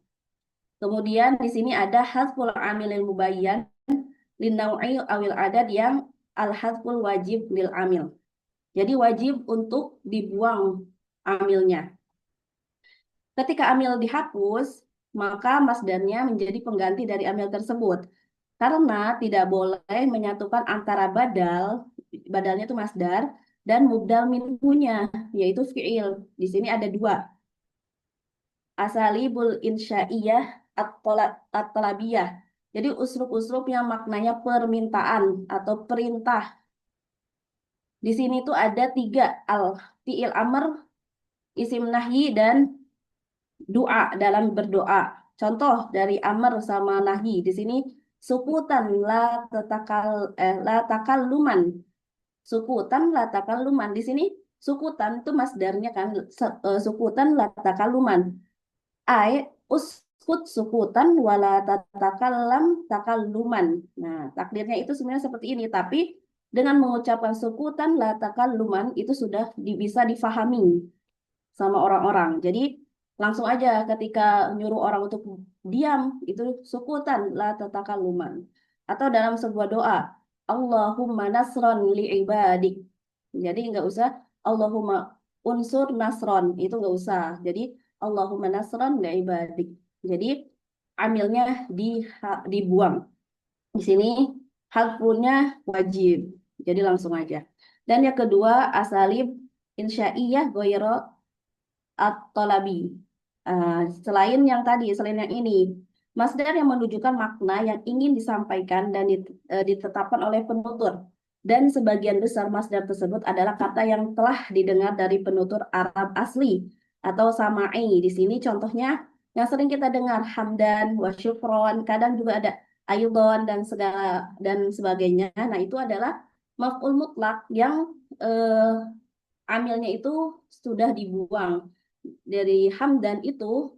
Kemudian di sini ada hadful amilil mubayyan lin nau'i awil adad yang al hadful wajib lil amil. Jadi wajib untuk dibuang amilnya. Ketika amil dihapus, maka masdarnya menjadi pengganti dari amil tersebut. Karena tidak boleh menyatukan antara badalnya itu masdar, dan mubdal minhunya, yaitu fi'il. Di sini ada dua. Asalibul insya'iyah at-talabiyah. Jadi uslub-uslub yang maknanya permintaan atau perintah. Di sini tuh ada tiga, fi'il amr, isim nahyi, dan doa dalam berdoa. Contoh dari amr sama nahi di sini sukutan la takalluman. Sukutan la takalluman. Di sini sukutan itu masdarnya kan sukutan la takalluman. Uskut sukutan wala tatakallam takalluman. Nah, takdirnya itu sebenarnya seperti ini, tapi dengan mengucapkan sukutan la takalluman itu sudah bisa difahami sama orang-orang. Jadi langsung aja ketika nyuruh orang untuk diam itu sukutan la tatakalluman. Atau dalam sebuah doa, Allahumma nasron li'ibadik. Jadi nggak usah Allahumma unsur nasron, itu nggak usah. Jadi Allahumma nasron li'ibadik. Jadi amilnya dibuang. Di sini harfunya wajib. Jadi langsung aja. Dan yang kedua asalib insya'iyah goyro at-talabi. Selain yang tadi, selain yang ini, masdar yang menunjukkan makna yang ingin disampaikan dan ditetapkan oleh penutur. Dan sebagian besar masdar tersebut adalah kata yang telah didengar dari penutur Arab asli atau sama'i. Di sini contohnya yang sering kita dengar hamdan, wa syukron, kadang juga ada ayudon dan segala dan sebagainya. Nah, itu adalah maf'ul mutlak yang amilnya itu sudah dibuang. Dari hamdan itu,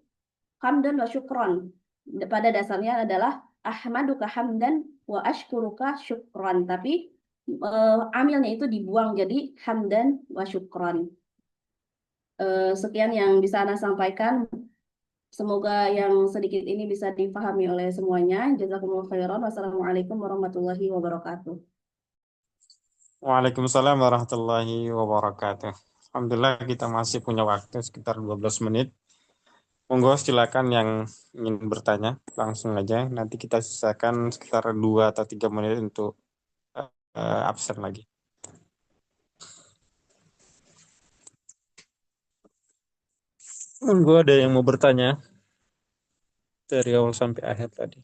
hamdan wa syukron. Pada dasarnya adalah ahmaduka hamdan wa ashkuruka syukron. Tapi amilnya itu dibuang jadi hamdan wa syukron. Sekian yang bisa Ana sampaikan. Semoga yang sedikit ini bisa dipahami oleh semuanya. Jazakumullah khairan. Wassalamualaikum warahmatullahi wabarakatuh. Waalaikumsalam warahmatullahi wabarakatuh. Alhamdulillah kita masih punya waktu sekitar 12 menit. Monggo silakan yang ingin bertanya langsung aja. Nanti kita sisakan sekitar 2 atau 3 menit untuk absen lagi. Monggo ada yang mau bertanya dari awal sampai akhir tadi.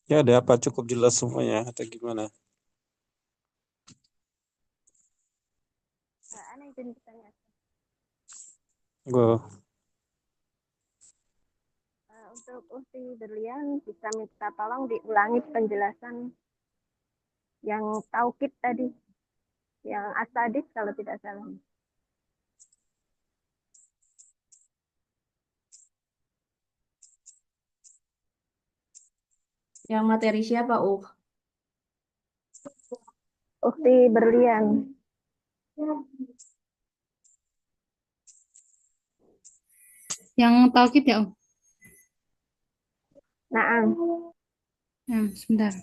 Ya ada apa? Cukup jelas semuanya atau gimana? Ana izin bertanya. Gue Untuk Ukti Berlian bisa minta tolong diulangi penjelasan yang taukid tadi, yang asadis kalau tidak salah. Yang materi siapa, Ukti Berlian. Yang taukid ya, Naam. Nah, sebentar.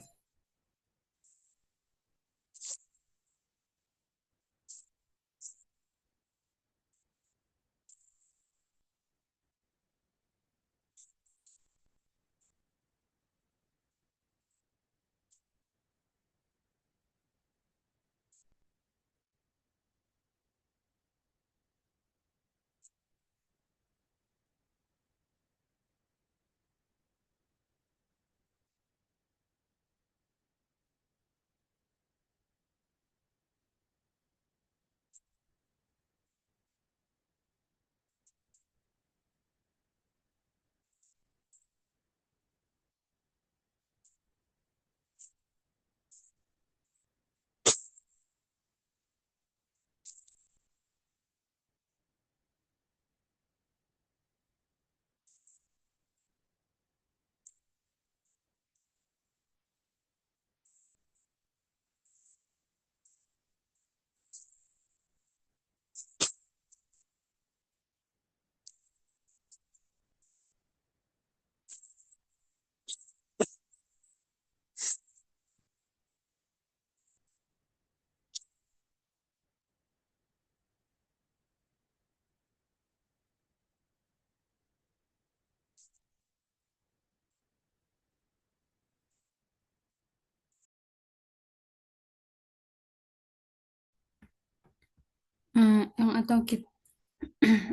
Yang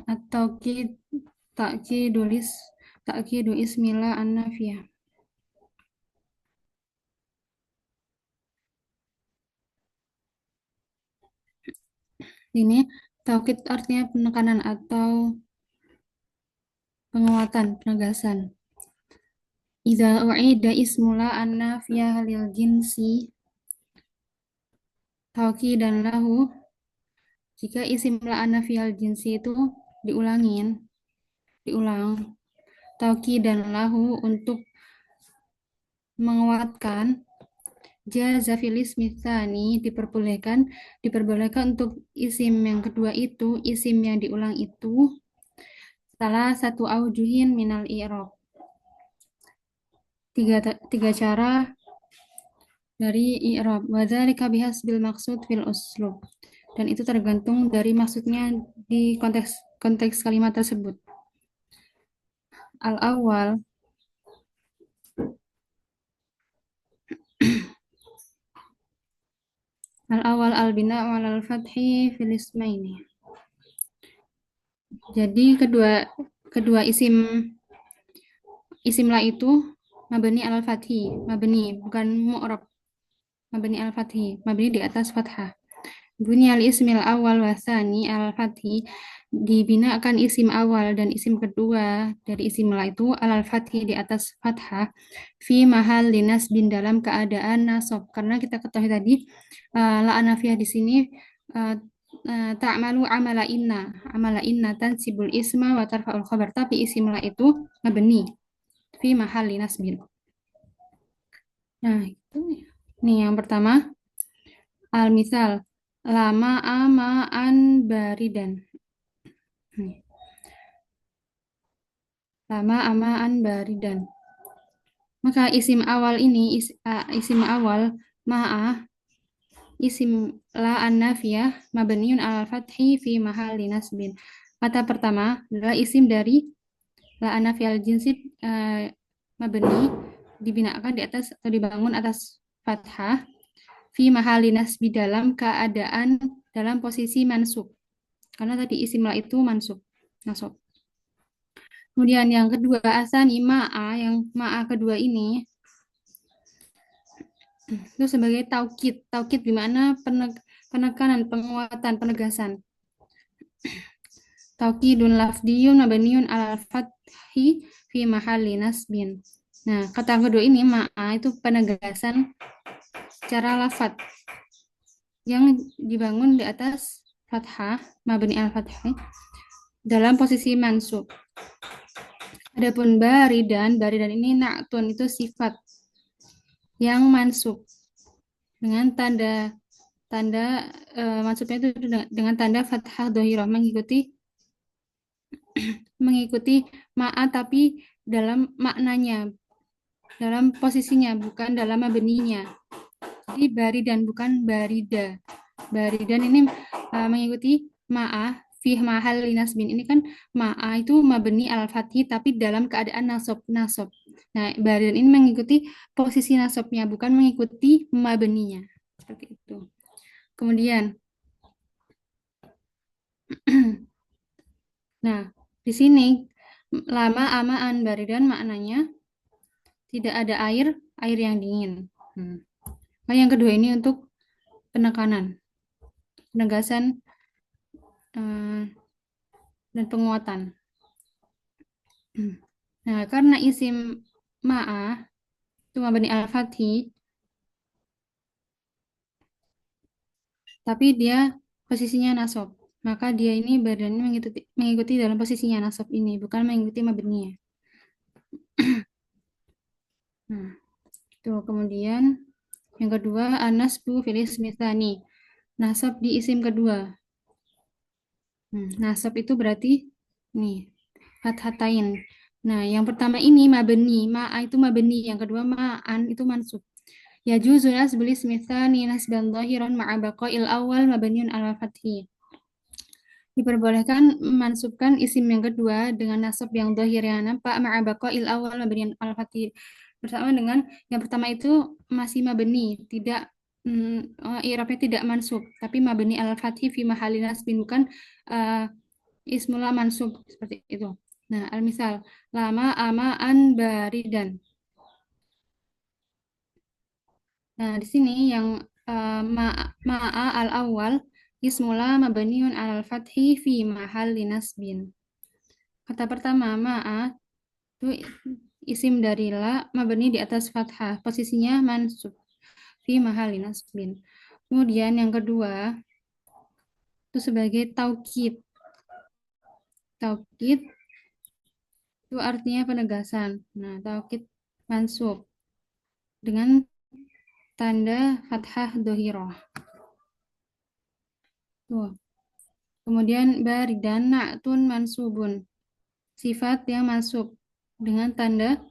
at-taukid ta'kidu ismila an-nafiyah. Ini taukid artinya penekanan atau penguatan, penegasan. Idza u'ida ismula an-nafiyah lil jinsi taukidan lahu, jika isim la an-nafiyah jinsi itu diulang taukidan lahu untuk menguatkan, jaza fil ismi tsani diperbolehkan untuk isim yang kedua itu, isim yang diulang itu, salah satu aujuhin minal i'rab. Tiga cara dari i'rab. Wa dzalika bihasbil maqsud fil uslub. Dan itu tergantung dari maksudnya di konteks kalimat tersebut. Al-awwal al-bina'u 'alal fathi fil ismaini. Jadi kedua isim la itu mabni alal fathi, mabni bukan mu'rab. Mabni al fathi, mabni di atas fathah. Bunyi al ismil awal wa tsani al fathi, dibinakan isim awal dan isim kedua dari isim la itu alal fathi di atas fathah, fi mahal linas bin dalam keadaan nasab, karena kita ketahui tadi la anafiyah di sini ta'malu amala inna tansibul isma wa tarfa'ul khabar, tapi isim la itu mabni fi mahal linas bin. Nah, itu nih yang pertama al-misal lama amaan baridan. Lama amaan baridan. Maka isim awal ini, isim awal ma'a, isim la an-nafiyah mabniun al fathi fi mahalli nasbin. Kata pertama adalah isim dari la an-nafiyah al-jinsi mabni, dibinakan di atas atau dibangun atas fathah fi mahalli nasbi, dalam keadaan dalam posisi mansub. Karena tadi isim la itu mansub, nasab. Kemudian yang kedua asani ma'a, yang ma'a kedua ini itu sebagai taukid. Taukid di mana penekanan, penguatan, penegasan. Taukidun lafdiyun mabniun alal fathi fi mahalli nasbin. Nah, kata kedua ini ma'a itu penegasan secara lafadz yang dibangun di atas fathah mabni al fathi dalam posisi mansub. Adapun baridan ini na'tun, itu sifat yang mansub dengan tanda mansubnya itu dengan tanda fathah dhohirah, mengikuti ma'a tapi dalam maknanya, dalam posisinya, bukan dalam mabninya. Jadi baridan bukan barida. Baridan ini mengikuti ma'a fi mahal nasbin. Ini kan ma'a itu mabni al fathi tapi dalam keadaan nasab. Nah, baridan ini mengikuti posisi nasabnya, bukan mengikuti mabninya. Seperti itu. Kemudian nah, di sini lama amaan baridan maknanya tidak ada air yang dingin. Nah, yang kedua ini untuk penekanan, penegasan dan penguatan. Nah, karena isim ma'a itu mabni al-fathi, tapi dia posisinya nasab, maka dia ini badannya mengikuti dalam posisinya nasab ini, bukan mengikuti mabninya. Nah, itu kemudian yang kedua an-nasbu fil ismi tsani, nasab di isim kedua. Nasab itu berarti nih fathatain. Nah, yang pertama ini mabni, ma'a itu mabni, yang kedua ma'an itu mansub. Yajuzu nasbul ismi tsani nasban dhahiran ma'a baqa'il awal mabniun 'ala fathi. Diperbolehkan memansubkan isim yang kedua dengan nasab yang dhahir yang nampak ma'a baqa'il awal mabniun 'ala fathi. Bersama dengan yang pertama itu masih mabni, tidak i'rabnya tidak mansub, tapi mabni 'ala fathi fi mahalli nasbin, bukan ismula mansub seperti itu. Nah, al-misal lama amaan baridan. Nah, di sini yang ma'a al-awwal ismula mabniun 'alal fathi fi mahalli nasbin. Kata pertama ma'a itu isim dari la mabni di atas fathah, posisinya mansub fi mahalli nasbin. Kemudian yang kedua itu sebagai taukid. Taukid itu artinya penegasan. Nah, taukid mansub dengan tanda fathah dhohirah. Tuh. Kemudian baridan na'tun mansubun, sifat yang mansub dengan tanda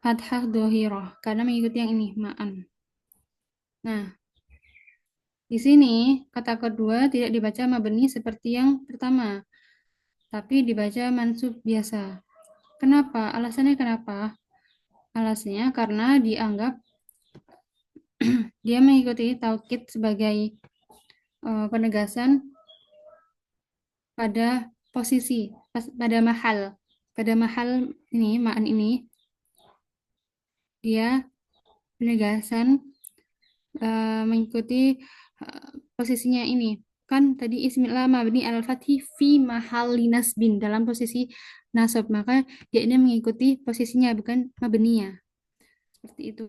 fathah dhohirah karena mengikuti yang ini ma'an. Nah, di sini kata kedua tidak dibaca mabni seperti yang pertama, tapi dibaca mansub biasa. Kenapa? Alasannya kenapa? Alasannya karena dianggap dia mengikuti taukid sebagai penegasan pada posisi, pada mahal ini, ma'an ini, dia penegasan mengikuti posisinya ini. Kan tadi ismi la mabni al-fathi fi mahalli nasbin, dalam posisi nasab, maka dia ini mengikuti posisinya, bukan mabninya. Seperti itu.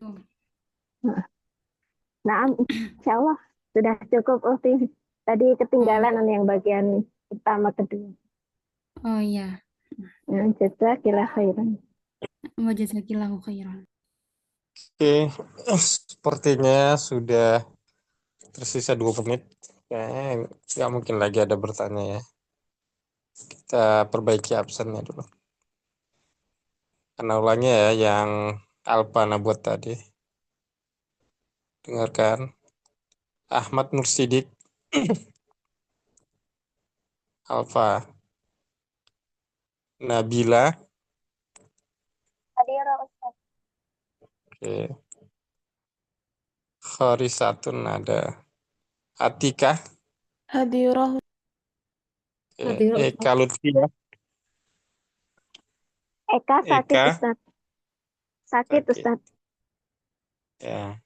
Nah, insya Allah sudah cukup, Ukti. Tadi ketinggalan yang bagian pertama kedua. Oh iya. Nah, jazakillah khairan. Wa jazakillahu khairan. Oke, sepertinya sudah tersisa 2 menit. Kayaknya nggak mungkin lagi ada bertanya ya. Kita perbaiki absennya dulu. Karena ulangnya ya, yang Alpana buat tadi. Dengarkan. Ahmad Nur Sidik, Alfa. Nabila, Hadirah Ustaz. oke. Khorisatun ada. Atika, Hadirah. oke. Hadirah Ustaz. Eka Lutfia, Eka sakit Eka, Ustaz. Sakit sakit. Ustaz. Ya.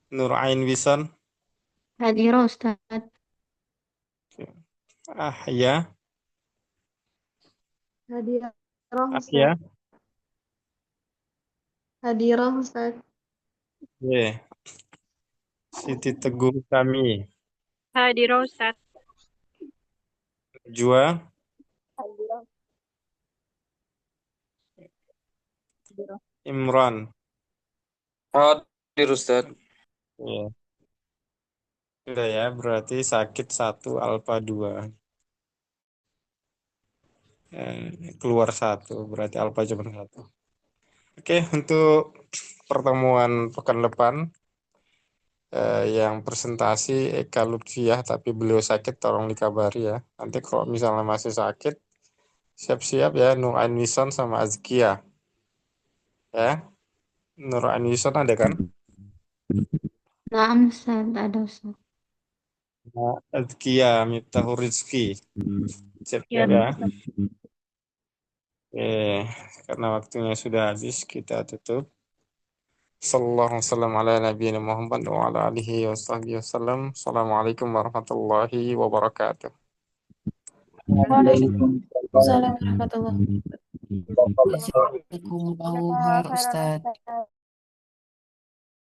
Nur Ain Wison, Hadirah Ustaz. oke. Ahya, Hadirah Ahya, Hadirah Ustaz. oke. Siti Teguh Kami, Hadirah Ustaz. Jua, Hadirah. Imran. Hadir Ustaz. Ya. Udah ya, berarti sakit 1, alfa 2. Keluar 1, berarti alfa cuma 1. Oke, untuk pertemuan pekan depan, yang presentasi Eka Lutfiah, tapi beliau sakit, tolong dikabari ya. Nanti kalau misalnya masih sakit, siap-siap ya, Nur Ain Wison sama Azkia. Ya, Nur Ain Wison ada kan? Naam Ustaz, ada Ustaz. Nah, Azkia Miftahur Rizki. Siap-siap ya. Oke, karena waktunya sudah habis, kita tutup. Sallallahu alaihi wasallam ala nabiyina Muhammad wa ala alihi wa sahbihi wasallam. Assalamualaikum warahmatullahi wabarakatuh. Waalaikumsalam warahmatullahi Jazakumullahu khair Ustaz.